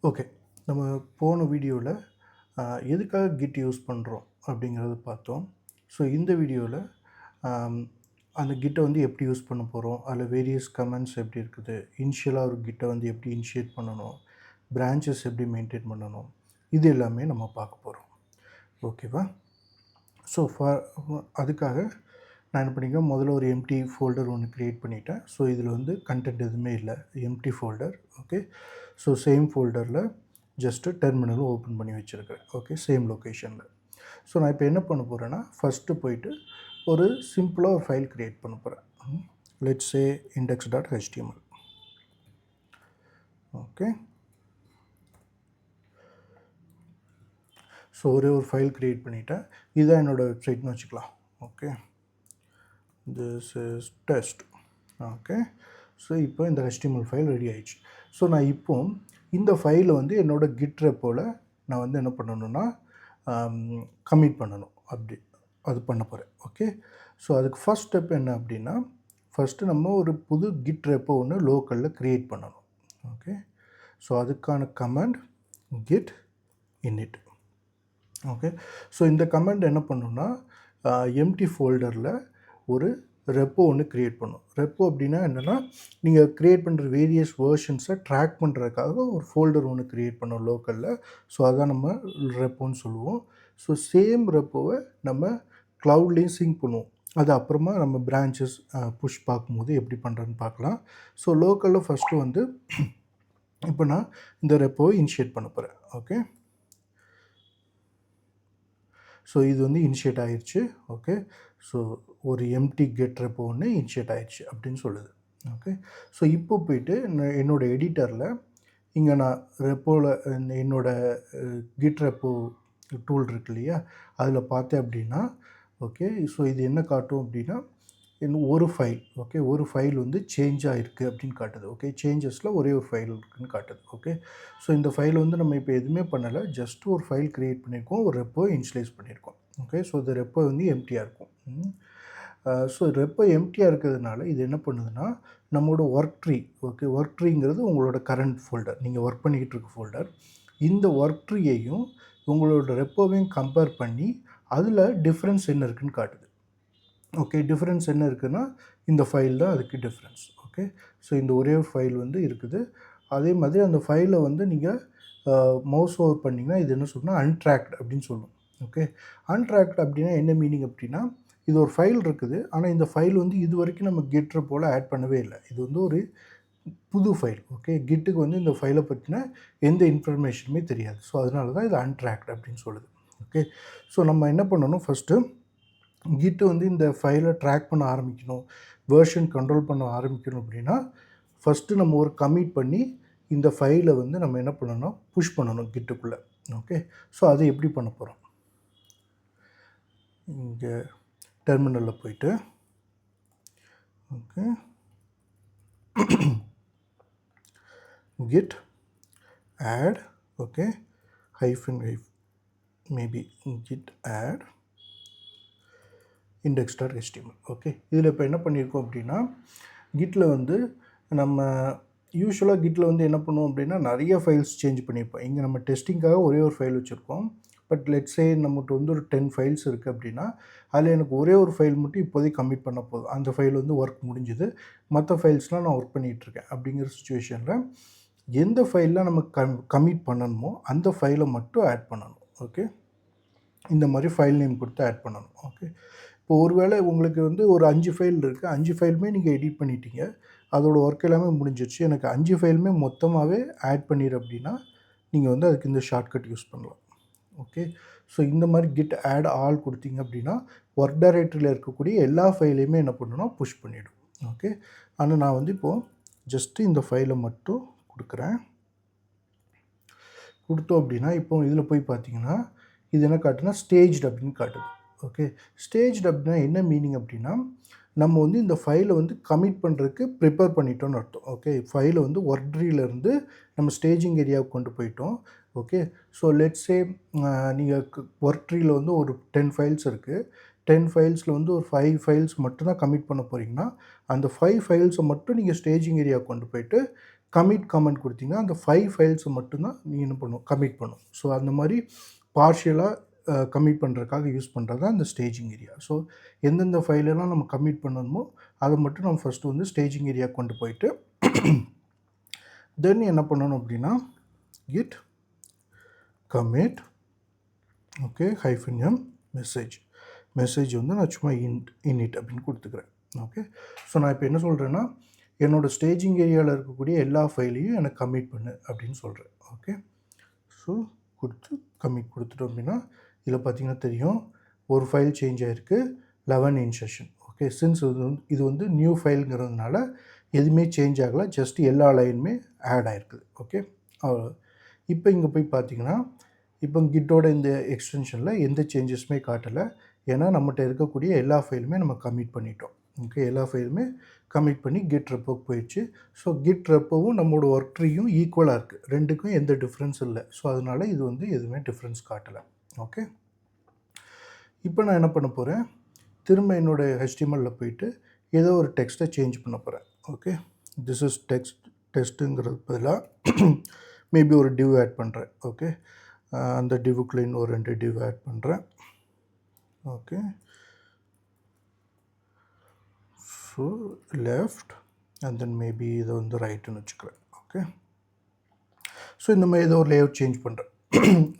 Okay. நம்ம போன வீடியோவில் எதுக்காக கிட் யூஸ் பண்ணுறோம் அப்படிங்கிறத பார்த்தோம். ஸோ இந்த வீடியோவில் அந்த கிட்டை வந்து எப்படி யூஸ் பண்ண போகிறோம், அதில் வேரியஸ் கமெண்ட்ஸ் எப்படி இருக்குது, இனிஷியலாக ஒரு கிட்டை வந்து எப்படி இனிஷியேட் பண்ணணும், பிரான்ச்சஸ் எப்படி மெயின்டைன் பண்ணணும், இது எல்லாமே நம்ம பார்க்க போகிறோம். ஓகேவா? ஸோ அதுக்காக நான் என்ன பண்ணிக்கிறேன், முதல்ல ஒரு எம்டி ஃபோல்டர் ஒன்று க்ரியேட் பண்ணிட்டேன். ஸோ இதில் வந்து கண்டென்ட் எதுவுமே இல்லை, empty folder. Okay. So same ஃபோல்டரில் ஜஸ்ட்டு டெர்மினலும் ஓப்பன் பண்ணி வச்சுருக்கிறேன். ஓகே, சேம் லொக்கேஷனில். ஸோ நான் இப்போ என்ன பண்ண போகிறேன்னா, ஃபஸ்ட்டு போயிட்டு ஒரு சிம்பிளாக ஒரு ஃபைல் க்ரியேட் பண்ண போகிறேன். Let's say index.html. Okay. So ஒரே ஒரு ஃபைல் க்ரியேட் பண்ணிவிட்டேன். இதுதான் என்னோடய வெப்சைட்னு வச்சுக்கலாம். Okay, this is test. Okay. So இப்போ இந்த HTML ஃபைல் ரெடி ஆயிடுச்சு. ஸோ நான் இப்போ இந்த ஃபைலை வந்து என்னோடய கிட் ரெப்போல நான் வந்து என்ன பண்ணணும்னா கமிட் பண்ணணும். அப்படி அது பண்ண போகிறேன். ஓகே. ஸோ அதுக்கு ஃபஸ்ட் ஸ்டெப் என்ன அப்படின்னா, ஃபஸ்ட்டு நம்ம ஒரு புது கிட் ரெப்போ ஒன்று லோக்கலில் க்ரியேட் பண்ணணும். ஓகே. ஸோ அதுக்கான command git init. Okay. So இந்த கமாண்ட் என்ன பண்ணணும்னா, எம்டி ஃபோல்டரில் ஒரு ரெப்போ ஒன்று க்ரியேட் பண்ணும். ரெப்போ அப்படின்னா என்னென்னா, நீங்கள் க்ரியேட் பண்ணுற வேரியஸ் வேர்ஷன்ஸை ட்ராக் பண்ணுறதுக்காக ஒரு ஃபோல்டர் ஒன்று க்ரியேட் பண்ணோம் லோக்கலில். ஸோ அதான் நம்ம ரெப்போன்னு சொல்லுவோம். ஸோ சேம் ரெப்போவை நம்ம க்ளவுட்லேயும் சிங்க் பண்ணுவோம். அது அப்புறமா நம்ம பிரான்ச்சஸ் புஷ் பார்க்கும்போது எப்படி பண்ணுறதுன்னு பார்க்கலாம். ஸோ லோக்கலில் ஃபஸ்ட்டு வந்து இப்போ நான் இந்த ரெப்போவை இனிஷியேட் பண்ண போகிறேன். ஓகே. ஸோ இது வந்து இனிஷியேட் ஆகிடுச்சு. ஓகே. ஸோ ஒரு எம்டி கெட் ரெப்போ ஒன்று இனிஷியேட் ஆகிடுச்சு அப்படின்னு சொல்லுது. ஓகே. ஸோ இப்போ போயிட்டு என்னோடய எடிட்டரில் இங்கே நான் ரெப்போவில் என்னோடய கிட் ரெப்போ டூல் இருக்கு இல்லையா, அதில் பார்த்தேன் அப்படின்னா, ஓகே, ஸோ இது என்ன காட்டும் அப்படின்னா, இன்னும் ஒரு ஃபைல், ஓகே, ஒரு ஃபைல் வந்து சேஞ்ச் ஆகிருக்கு அப்படின்னு காட்டுது. ஓகே, சேஞ்சஸில் ஒரே ஒரு ஃபைல் இருக்குதுன்னு காட்டுது. ஓகே. ஸோ இந்த ஃபைல் வந்து நம்ம இப்போ எதுவுமே பண்ணலை, ஜஸ்ட் ஒரு ஃபைல் க்ரியேட் பண்ணியிருக்கோம், ஒரு ரெப்போ இனிஷியலைஸ் பண்ணியிருக்கோம். ஓகே. ஸோ இந்த ரெப்போ வந்து எம்டியாக இருக்கும். ஸோ ரெப்போ எம்டியாக இருக்கிறதுனால இது என்ன பண்ணுதுன்னா, நம்மளோட ஒர்க் ட்ரீ, ஓகே, ஒர்க் ட்ரீங்கிறது உங்களோட கரண்ட் ஃபோல்டர், நீங்கள் ஒர்க் பண்ணிக்கிட்டு இருக்க ஃபோல்டர், இந்த ஒர்க் ட்ரீயையும் உங்களோட ரெப்போவையும் கம்பேர் பண்ணி அதில் டிஃப்ரென்ஸ் என்ன இருக்குதுன்னு காட்டுது. ஓகே, டிஃப்ரென்ஸ் என்ன இருக்குதுன்னா, இந்த ஃபைல் தான் அதுக்கு டிஃப்ரென்ஸ். ஓகே. ஸோ இந்த ஒரே ஃபைல் வந்து இருக்குது. அதே மாதிரி அந்த ஃபைலை வந்து நீங்கள் மவுஸ் ஓவர் பண்ணிங்கன்னா இது என்ன சொல்லணும்னா அன்ட்ராக்ட் அப்படின்னு சொல்லும். ஓகே. அன்ட்ராக்ட் அப்படின்னா என்ன மீனிங் அப்படின்னா, இது ஒரு ஃபைல் இருக்குது, ஆனால் இந்த ஃபைல் வந்து இது வரைக்கும் நம்ம கிட் ரெப்போல ஆட் பண்ணவே இல்லை. இது வந்து ஒரு புது ஃபைல். ஓகே. கிட்டுக்கு வந்து இந்த ஃபைலை பற்றின எந்த இன்ஃபர்மேஷனுமே தெரியாது. ஸோ அதனால தான் இது அன்ட்ராக்ட் அப்படின்னு சொல்லுது. ஓகே. ஸோ நம்ம என்ன பண்ணணும், ஃபஸ்ட்டு கிட்டு வந்து இந்த ஃபைலை ட்ராக் பண்ண ஆரம்பிக்கணும், வேர்ஷன் கண்ட்ரோல் பண்ண ஆரம்பிக்கணும் அப்படின்னா, ஃபஸ்ட்டு நம்ம ஒரு கமிட் பண்ணி இந்த ஃபைலை வந்து நம்ம என்ன பண்ணணும், புஷ் பண்ணணும் கிட்டுக்குள்ளே. ஓகே. ஸோ அது எப்படி பண்ண போகிறோம், இங்கே டெர்மினலில் போயிட்டு, okay, git add, okay, hyphen maybe git add index.html. Okay. இதில் இப்போ என்ன பண்ணியிருக்கோம் அப்படின்னா, கிட்டில் வந்து நம்ம யூஸ்வலாக கிட்டில் வந்து என்ன பண்ணுவோம் அப்படின்னா, நிறைய ஃபைல்ஸ் சேஞ்ச் பண்ணியிருப்போம். இங்கே நம்ம டெஸ்டிங்காக ஒரே ஒரு ஃபைல் வச்சுருக்கோம். பட் லெட்ஸே நம்மகிட்ட வந்து ஒரு 10 ஃபைல்ஸ் இருக்குது அப்படின்னா, அதில் எனக்கு ஒரே ஒரு ஃபைல் மட்டும் இப்போதைக்கு கமிட் பண்ண போதும். அந்த ஃபைல் வந்து ஒர்க் முடிஞ்சுது, மற்ற ஃபைல்ஸ்லாம் நான் ஒர்க் பண்ணிகிட்ருக்கேன். அப்படிங்கிற சுச்சுவேஷனில் எந்த ஃபைலில் நம்ம கமிட் பண்ணணுமோ அந்த ஃபைலை மட்டும் ஆட் பண்ணணும். ஓகே. இந்த மாதிரி ஃபைல் நேம் கொடுத்து ஆட் பண்ணணும். ஓகே. இப்போ ஒருவேளை உங்களுக்கு வந்து ஒரு 5 ஃபைல் இருக்குது, 5 ஃபைலுமே நீங்கள் எடிட் பண்ணிட்டீங்க, அதோட ஒர்க் எல்லாமே முடிஞ்சிருச்சு, எனக்கு 5 ஃபைலுமே மொத்தமாகவே ஆட் பண்ணிடு அப்படின்னா, நீங்கள் வந்து அதுக்கு இந்த ஷார்ட்கட் யூஸ் பண்ணலாம். ஓகே. ஸோ இந்த மாதிரி கிட் ஆட் ஆல் கொடுத்தீங்க அப்படின்னா, ஒர்க் டைரக்டரியில் இருக்கக்கூடிய எல்லா ஃபைலையுமே என்ன பண்ணணும்னா புஷ் பண்ணிவிடும். ஓகே. ஆனால் நான் வந்து இப்போது ஜஸ்ட்டு இந்த ஃபைலை மட்டும் கொடுக்குறேன். கொடுத்தோம் அப்படின்னா, இப்போ இதில் போய் பார்த்தீங்கன்னா, இது என்ன காட்டுனா ஸ்டேஜ்டு அப்படின்னு காட்டுது. ஓகே. ஸ்டேஜ்டு அப்படின்னா என்ன மீனிங் அப்படின்னா, நம்ம வந்து இந்த ஃபைலை வந்து கமிட் பண்ணுறதுக்கு ப்ரிப்பேர் பண்ணிட்டோம்னு அர்த்தம். ஓகே. ஃபைலை வந்து ஒர்க் ட்ரீலேருந்து நம்ம ஸ்டேஜிங் ஏரியாவுக்கு கொண்டு போயிட்டோம். ஓகே. ஸோ லெட்ஸே நீங்கள் ஒர்க் ட்ரீயில் வந்து ஒரு 10 ஃபைல்ஸ் இருக்குது, 10 ஃபைல்ஸில் வந்து ஒரு 5 ஃபைல்ஸ் மட்டும் தான் கமிட் பண்ண போகிறீங்கன்னா, அந்த 5 ஃபைல்ஸை மட்டும் நீங்கள் ஸ்டேஜிங் ஏரியாவுக்கு கொண்டு போயிட்டு கமிட் கமெண்ட் கொடுத்தீங்கன்னா அந்த 5 ஃபைல்ஸை மட்டும்தான் நீ என்ன பண்ணும் கமிட் பண்ணும். ஸோ அந்த மாதிரி பார்ஷியலாக கமிட் பண்ணுறதுக்காக யூஸ் பண்ணுறது தான் இந்த ஸ்டேஜிங் ஏரியா. ஸோ எந்தெந்த ஃபைலெல்லாம் நம்ம கமிட் பண்ணணுமோ அதை மட்டும் நம்ம ஃபஸ்ட்டு வந்து ஸ்டேஜிங் ஏரியா கொண்டு போயிட்டு தென் என்ன பண்ணணும் அப்படின்னா git commit okay -m message வந்து நான் சும்மா இன்இட் அப்படின்னு கொடுத்துக்கிறேன். ஓகே, ஸோ நான் இப்போ என்ன சொல்கிறேன்னா என்னோடய ஸ்டேஜிங் ஏரியாவில் இருக்கக்கூடிய எல்லா ஃபைலையும் எனக்கு கமிட் பண்ணு அப்படின்னு சொல்கிறேன். ஓகே, ஸோ கமிட் கொடுத்துட்டோம் அப்படின்னா இதில் பார்த்தீங்கன்னா தெரியும் ஒரு ஃபைல் சேஞ்ச் ஆகிருக்கு 11 இன்சர்ஷன். ஓகே, சின்ஸ் இது வந்து நியூ ஃபைலுங்கிறதுனால எதுவுமே சேஞ்ச் ஆகலை, ஜஸ்ட் எல்லா லைனுமே ஆட் ஆகிருக்குது. ஓகே, இப்போ இங்கே போய் பார்த்தீங்கன்னா இப்போ கிட்டோட இந்த எக்ஸ்டென்ஷனில் எந்த சேஞ்சஸுமே காட்டலை, ஏன்னா நம்மகிட்ட இருக்கக்கூடிய எல்லா ஃபைலுமே நம்ம கமிட் பண்ணிட்டோம். ஓகே, எல்லா ஃபைலுமே கமிட் பண்ணி கிட் ரெப்போக்கு போயிடுச்சு. ஸோ கிட் ரெப்போவும் நம்மளோட ஒர்க் ட்ரீயும் ஈக்குவலாக இருக்குது, ரெண்டுக்கும் எந்த டிஃப்ரென்ஸ் இல்லை. ஸோ அதனால் இது வந்து எதுவுமே டிஃப்ரென்ஸ் காட்டலை. ஓகே, இப்போ நான் என்ன பண்ண போகிறேன், திரும்ப என்னோடய HTML போயிட்டு ஏதோ ஒரு டெக்ஸ்ட்டை சேஞ்ச் பண்ண போகிறேன். ஓகே, திஸ் இஸ் டெஸ்ட்டுங்கிறது பதிலாக மேபி ஒரு டிவ் ஆட் பண்ணுறேன். ஓகே, அந்த டிவுக்குள்ளே இன்னும் 2 டிவ் ஆட் பண்ணுறேன். Okay, so left and then maybe இதை வந்து ரைட்டுன்னு வச்சுக்கிறேன். ஓகே, ஸோ இந்த மாதிரி ஏதோ ஒரு லேஅவுட் சேஞ்ச் பண்ணுறேன்.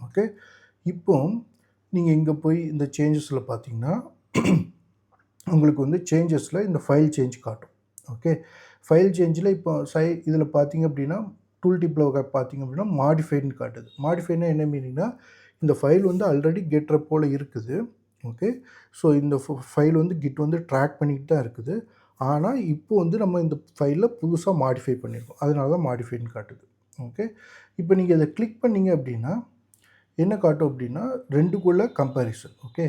ஓகே, இப்போ நீங்கள் இங்கே போய் இந்த சேஞ்சஸில் பார்த்தீங்கன்னா உங்களுக்கு வந்து சேஞ்சஸில் இந்த ஃபைல் சேஞ்ச் காட்டும். ஓகே, ஃபைல் சேஞ்சில் இப்போ இதில் பார்த்தீங்க அப்படின்னா டூல் டிப்பில் பார்த்தீங்க அப்படின்னா மாடிஃபைடுன்னு காட்டுது. மாடிஃபைட்னா என்ன மீனிங்னா இந்த ஃபைல் வந்து ஆல்ரெடி கெட் ரெப்போல இருக்குது. ஓகே, ஸோ இந்த ஃபைல் வந்து கிட் வந்து ட்ராக் பண்ணிக்கிட்டு தான் இருக்குது. ஆனால் இப்போ வந்து நம்ம இந்த ஃபைலில் புதுசாக மாடிஃபை பண்ணியிருக்கோம், அதனால தான் மாடிஃபைட்னு காட்டுது. ஓகே, இப்போ நீங்கள் இதை கிளிக் பண்ணிங்க அப்படின்னா என்ன காட்டும் அப்படின்னா ரெண்டுக்குள்ளே கம்பேரிசன். ஓகே,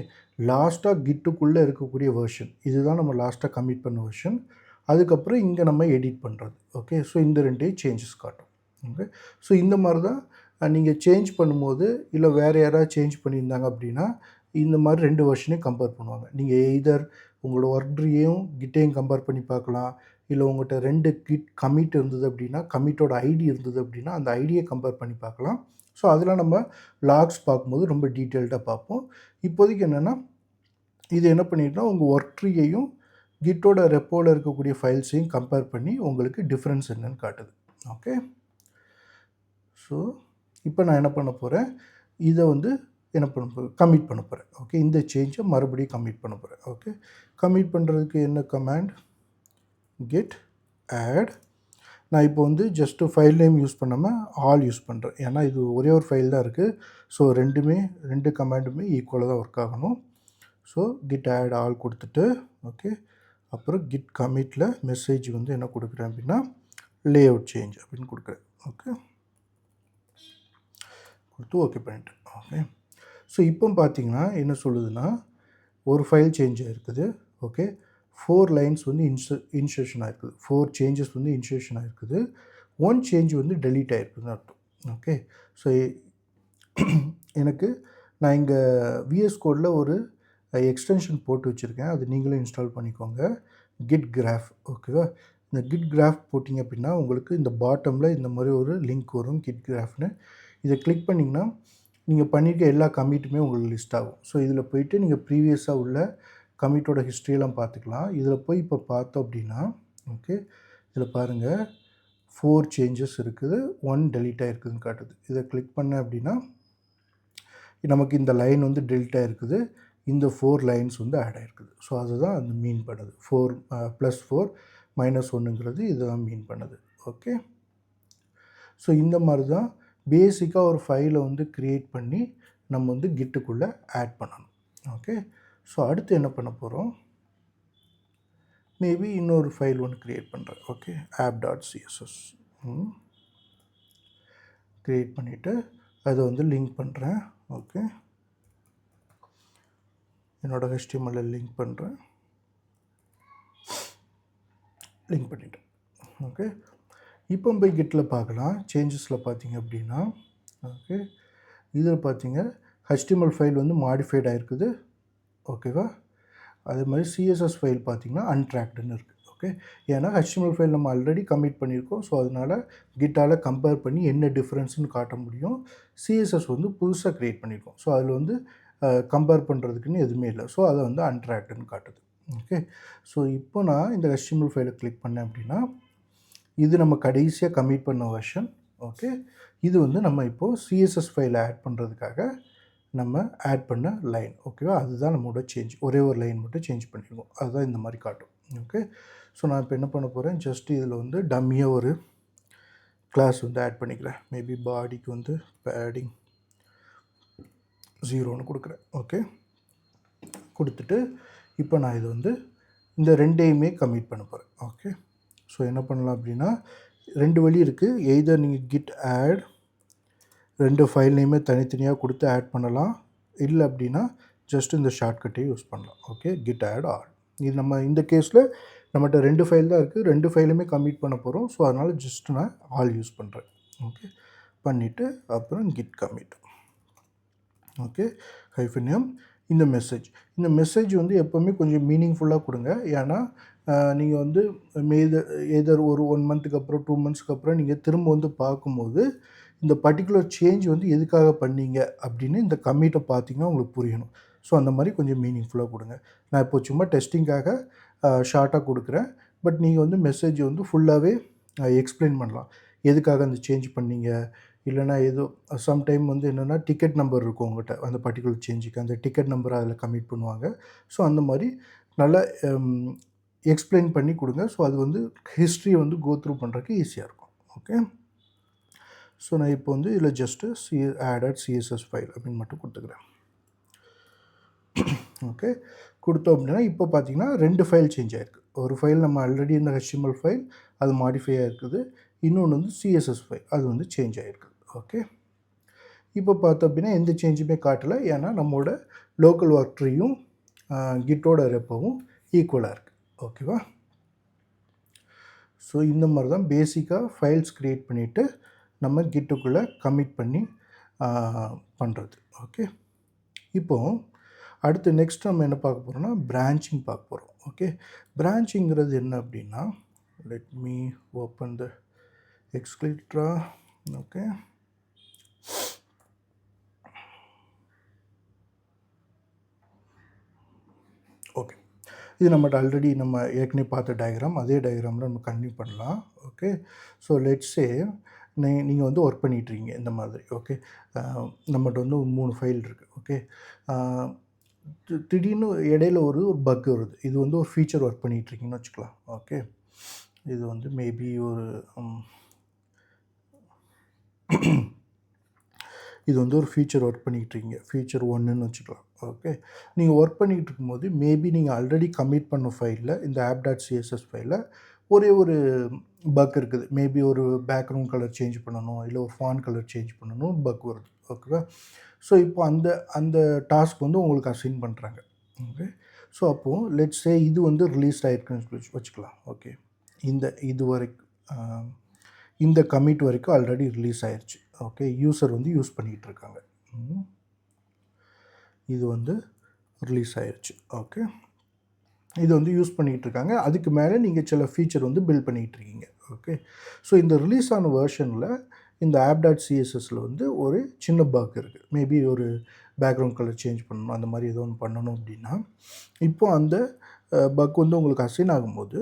லாஸ்ட்டாக கிட்டுக்குள்ளே இருக்கக்கூடிய வெர்ஷன் இதுதான் நம்ம லாஸ்ட்டாக கமிட் பண்ண வெர்ஷன், அதுக்கப்புறம் இங்கே நம்ம எடிட் பண்ணுறது. ஓகே, ஸோ இந்த 2 சேஞ்சஸ் காட்டும். ஓகே, ஸோ இந்த மாதிரி தான் நீங்கள் சேஞ்ச் பண்ணும்போது இல்லை வேறு யாராவது சேஞ்ச் பண்ணியிருந்தாங்க அப்படின்னா இந்த மாதிரி 2 வெர்ஷனையும் கம்பேர் பண்ணுவாங்க. நீங்கள் எய்தர் உங்களோட ஒர்க் ட்ரீயையும் கிட்டையும் கம்பேர் பண்ணி பார்க்கலாம், இல்லை உங்கள்கிட்ட 2 கிட் கமிட் இருந்தது அப்படின்னா கமிட்டோட ஐடி இருந்தது அப்படின்னா அந்த ஐடியை கம்பேர் பண்ணி பார்க்கலாம். ஸோ அதெல்லாம் நம்ம லாக்ஸ் பார்க்கும்போது ரொம்ப டீட்டெயில்டாக பார்ப்போம். இப்போதைக்கு என்னென்னா இது என்ன பண்ணிட்டுனா உங்கள் ஒர்க் ட்ரீயையும் கிட்டோட ரெப்போவில் இருக்கக்கூடிய ஃபைல்ஸையும் கம்பேர் பண்ணி உங்களுக்கு டிஃப்ரென்ஸ் என்னன்னு காட்டுது. ஓகே, ஸோ இப்போ நான் என்ன பண்ண போகிறேன், இதை வந்து என்ன பண்ண போகிறேன், கமிட் பண்ண போகிறேன். ஓகே, இந்த சேஞ்சை மறுபடியும் கமிட் பண்ண போகிறேன். ஓகே, கமிட் பண்ணுறதுக்கு என்ன கமாண்ட், கெட் ஆட். நான் இப்போ வந்து ஜஸ்ட்டு ஃபைல் நேம் யூஸ் பண்ணாமல் ஆல் யூஸ் பண்ணுறேன், ஏன்னா இது ஒரே ஒரு ஃபைல் தான் இருக்குது. ஸோ 2 கமாண்டுமே ஈக்குவலாக தான் ஒர்க் ஆகணும். ஸோ கிட் ஆட் ஆல் கொடுத்துட்டு ஓகே, அப்புறம் கிட் கமிட்டில் மெசேஜ் வந்து என்ன கொடுக்குறேன் அப்படின்னா லேஅவுட் சேஞ்ச் அப்படின்னு கொடுக்குறேன். ஓகே, கொடுத்து ஓகே பண்ணிட்டேன். ஓகே, ஸோ இப்போ பார்த்தீங்கன்னா என்ன சொல்லுதுன்னா ஒரு ஃபைல் சேஞ்ச் ஆகிருக்குது. ஓகே, 4 லைன்ஸ் வந்து இன்சர்ஷன் ஆகிருக்குது, 4 சேஞ்சஸ் வந்து இன்சர்ஷன் ஆகிருக்குது, 1 சேஞ்ச் வந்து டெலீட் ஆகிருக்குதுன்னு அர்த்தம். ஓகே, ஸோ எனக்கு நான் இங்கே விஎஸ் கோடில் ஒரு எக்ஸ்டென்ஷன் போட்டு வச்சுருக்கேன், அது நீங்களும் இன்ஸ்டால் பண்ணிக்கோங்க, கிட் கிராஃப். ஓகேவா, இந்த கிட் கிராஃப் போட்டிங்க அப்படின்னா உங்களுக்கு இந்த பாட்டமில் இந்த மாதிரி ஒரு லிங்க் வரும் கிட் கிராஃப்னு. இதை கிளிக் பண்ணிங்கன்னா நீங்கள் பண்ணியிருக்க எல்லா கமிட்டுமே உங்களுக்கு லிஸ்ட் ஆகும். ஸோ இதில் போயிட்டு நீங்கள் ப்ரீவியஸாக உள்ள கமிட்டோட ஹிஸ்ட்ரியெல்லாம் பார்த்துக்கலாம். இதில் போய் இப்போ பார்த்தோம் அப்படின்னா ஓகே, இதில் பாருங்கள் 4 சேஞ்சஸ் இருக்குது, 1 டெலீட் ஆகிருக்குதுன்னு காட்டுது. இதை கிளிக் பண்ண அப்படின்னா நமக்கு இந்த லைன் வந்து டெலீட் ஆகிருக்குது, இந்த 4 லைன்ஸ் வந்து ஆட் ஆகிருக்குது. ஸோ அதுதான் அந்த மீன் பண்ணுது. 4 +4 -1ங்கிறது இதுதான் மீன் பண்ணுது. ஓகே, ஸோ இந்த மாதிரி தான் பேசிக்காக ஒரு ஃபைலை வந்து க்ரியேட் பண்ணி நம்ம வந்து கிட்டுக்குள்ளே ஆட் பண்ணணும். ஓகே, ஸோ அடுத்து என்ன பண்ண போகிறோம், மேபி இன்னொரு ஃபைல் ஒன்று க்ரியேட் பண்ணுறேன். ஓகே, app.css க்ரியேட் பண்ணிவிட்டு அதை வந்து லிங்க் பண்ணுறேன். ஓகே, என்னோடய HTML லிங்க் பண்ணுறேன், லிங்க் பண்ணிவிட்டேன். ஓகே, இப்போ போய் கிட்டில் பார்க்கலாம். சேஞ்சஸில் பார்த்தீங்க அப்படின்னா ஓகே, இதில் பார்த்தீங்க HTML ஃபைல் வந்து மாடிஃபைட் ஆகிருக்குது. ஓகேவா, அதே மாதிரி CSS ஃபைல் பார்த்தீங்கன்னா அன்ட்ராக்டுன்னு இருக்குது. ஓகே, ஏன்னா HTML ஃபைல் நம்ம ஆல்ரெடி கமிட் பண்ணியிருக்கோம். ஸோ அதனால் கிட்டால் கம்பேர் பண்ணி என்ன டிஃப்ரென்ஸ்னு காட்ட முடியும். சிஎஸ்எஸ் வந்து புதுசாக க்ரியேட் பண்ணியிருக்கோம். ஸோ அதில் வந்து கம்பேர் பண்ணுறதுக்குன்னு எதுவுமே இல்லை. ஸோ அதை வந்து அன்ட்ராக்டுன்னு காட்டுது. ஓகே, ஸோ இப்போ நான் இந்த HTML ஃபைலை கிளிக் பண்ணேன் அப்படின்னா இது நம்ம கடைசியாக கமிட் பண்ண வெர்ஷன். ஓகே, இது வந்து நம்ம இப்போது சிஎஸ்எஸ் ஃபைலை ஆட் பண்ணுறதுக்காக நம்ம ஆட் பண்ண லைன். ஓகேவா, அதுதான் நம்மளோட சேஞ்ச். ஒரே ஒரு லைன் மட்டும் சேஞ்ச் பண்ணிடுவோம். அதுதான் இந்த மாதிரி காட்டும். ஓகே, ஸோ நான் இப்போ என்ன பண்ண போகிறேன், ஜஸ்ட் இதில் வந்து டம்மியாக ஒரு கிளாஸ் வந்து ஆட் பண்ணிக்கிறேன். மேபி பாடிக்கு வந்து பேடிங் 0ன்னு கொடுக்குறேன். ஓகே, கொடுத்துட்டு இப்போ நான் இது வந்து இந்த ரெண்டையுமே கமிட் பண்ண போகிறேன். ஓகே, ஸோ என்ன பண்ணலாம் அப்படின்னா 2 வழி இருக்குது. எய்தர் நீங்கள் கிட் ஆட் 2 ஃபைல் நேமே தனித்தனியாக கொடுத்து ஆட் பண்ணலாம். இல்லை அப்படின்னா ஜஸ்ட் இந்த ஷார்ட்கட்டே யூஸ் பண்ணலாம். Okay, git add all. இது நம்ம இந்த கேஸில் நம்மகிட்ட 2 ஃபைல் தான் இருக்குது. 2 ஃபைலுமே கமிட் பண்ண போகிறோம். ஸோ அதனால் ஜஸ்ட் நான் ஆல் யூஸ் பண்ணுறேன். ஓகே, பண்ணிவிட்டு அப்புறம் கிட் கமிட். ஓகே, -m இந்த மெசேஜ் வந்து எப்போவுமே கொஞ்சம் மீனிங்ஃபுல்லாக கொடுங்க. ஏன்னா நீங்கள் வந்து எதர் ஒரு 1 மந்த்துக்கு அப்புறம் 2 மந்த்ஸ்க்கு அப்புறம் நீங்கள் திரும்ப வந்து பார்க்கும்போது இந்த பர்டிகுலர் சேஞ்ச் வந்து எதுக்காக பண்ணீங்க அப்படின்னு இந்த கமிட்டை பார்த்தீங்கன்னா உங்களுக்கு புரியணும். ஸோ அந்த மாதிரி கொஞ்சம் மீனிங்ஃபுல்லாக கொடுங்க. நான் இப்போ சும்மா டெஸ்டிங்காக ஷார்ட்டாக கொடுக்குறேன். பட் நீங்கள் வந்து மெசேஜ் வந்து ஃபுல்லாகவே எக்ஸ்பிளைன் பண்ணலாம். எதுக்காக அந்த சேஞ்ச் பண்ணீங்க, இல்லைனா ஏதோ சம்டைம் வந்து என்னென்னா டிக்கெட் நம்பர் இருக்கும் உங்கள்கிட்ட அந்த பர்டிகுலர் சேஞ்சுக்கு, அந்த டிக்கெட் நம்பரை அதில் கமிட் பண்ணுவாங்க. ஸோ அந்த மாதிரி நல்லா எக்ஸ்பிளைன் பண்ணி கொடுங்க. ஸோ அது வந்து ஹிஸ்ட்ரியை வந்து கோ த்ரூ பண்ணுறதுக்கு ஈஸியாக இருக்கும். ஓகே, ஸோ நான் இப்போ வந்து இதில் ஜஸ்ட்டு ஆடட் சிஎஸ்எஸ் ஃபைல் அப்படின்னு மட்டும் கொடுத்துக்கிறேன். ஓகே, கொடுத்தோம் அப்படின்னா இப்போ பார்த்தீங்கன்னா 2 ஃபைல் சேஞ்ச் ஆகிருக்கு. ஒரு ஃபைல் நம்ம ஆல்ரெடி இந்த HTML ஃபைல் அது மாடிஃபை ஆகிருக்குது. இன்னொன்று வந்து சிஎஸ்எஸ் ஃபைல் அது வந்து சேஞ்ச் ஆகிருக்கு. ஓகே, இப்போ பார்த்தோம் அப்படின்னா எந்த சேஞ்சுமே காட்டலை. ஏன்னா நம்மளோட லோக்கல் ஒர்க் ட்ரீயும் கிட்டோட ரெப்போவும் ஈக்குவலாக இருக்குது. ஓகேவா, ஸோ இந்த மாதிரி தான் பேசிக்காக ஃபைல்ஸ் க்ரியேட் பண்ணிவிட்டு நம்ம கிட்டுக்குள்ளே கமிட் பண்ணி பண்ணுறது. ஓகே, இப்போது அடுத்து நெக்ஸ்ட் நம்ம என்ன பார்க்க போகிறோம்னா பிரான்ச்சிங் பார்க்க போகிறோம். ஓகே, பிரான்ச்சிங்கிறது என்ன அப்படின்னா, let me open the Excalidraw. Okay, okay, இது நம்மகிட்ட ஆல்ரெடி நம்ம ஏற்கனவே பார்த்த டயக்ராம். அதே டயக்ராமில் நம்ம கன்டினியூ பண்ணலாம். ஓகே, ஸோ லெட்ஸே நீங்கள் வந்து ஒர்க் பண்ணிகிட்ருக்கீங்க இந்த மாதிரி. ஓகே, நம்மகிட்ட வந்து 3 ஃபைல் இருக்குது. ஓகே, திடீர்னு இடையில ஒரு பக் வருது. இது வந்து ஒரு ஃபீச்சர் ஒர்க் பண்ணிகிட்ருக்கீங்கன்னு வச்சுக்கலாம். ஓகே, இது வந்து மேபி ஒரு இது வந்து ஒரு ஃபீச்சர் ஒர்க் பண்ணிகிட்ருக்கீங்க, ஃபீச்சர் 1ன்னு வச்சுக்கலாம். ஓகே, நீங்கள் ஒர்க் பண்ணிகிட்டு இருக்கும்போது மேபி நீங்கள் ஆல்ரெடி கமிட் பண்ண ஃபைலில் இந்த app.css ஃபைலில் ஒரே ஒரு பக் இருக்குது. மேபி ஒரு பேக்ரவுண்ட் கலர் சேஞ்ச் பண்ணணும், இல்லை ஒரு ஃபாண்ட் கலர் சேஞ்ச் பண்ணணும், பக் வருது. ஓகேவா, ஸோ இப்போ அந்த டாஸ்க் வந்து உங்களுக்கு அசைன் பண்ணுறாங்க. ஓகே, ஸோ அப்போது லெட்ஸ் சே இது வந்து ரிலீஸ் ஆகிருக்குன்னு வச்சுக்கலாம். ஓகே, இது வரைக்கும் இந்த கமிட் வரைக்கும் ஆல்ரெடி ரிலீஸ் ஆயிடுச்சு. ஓகே, யூசர் வந்து யூஸ் பண்ணிகிட்டு இருக்காங்க. இது வந்து ரிலீஸ் ஆயிடுச்சு. ஓகே, இது வந்து யூஸ் பண்ணிகிட்டு இருக்காங்க. அதுக்கு மேலே நீங்கள் சில ஃபீச்சர் வந்து பில்ட் பண்ணிகிட்டு இருக்கீங்க. ஓகே, ஸோ இந்த ரிலீஸ் ஆன வெர்ஷனில் இந்த app.cssல வந்து ஒரு சின்ன பக் இருக்குது. மேபி ஒரு பேக்ரவுண்ட் கலர் சேஞ்ச் பண்ணணும், அந்த மாதிரி ஏதோ ஒன்று பண்ணணும் அப்படின்னா, இப்போ அந்த பக் வந்து உங்களுக்கு அசைன் ஆகும்போது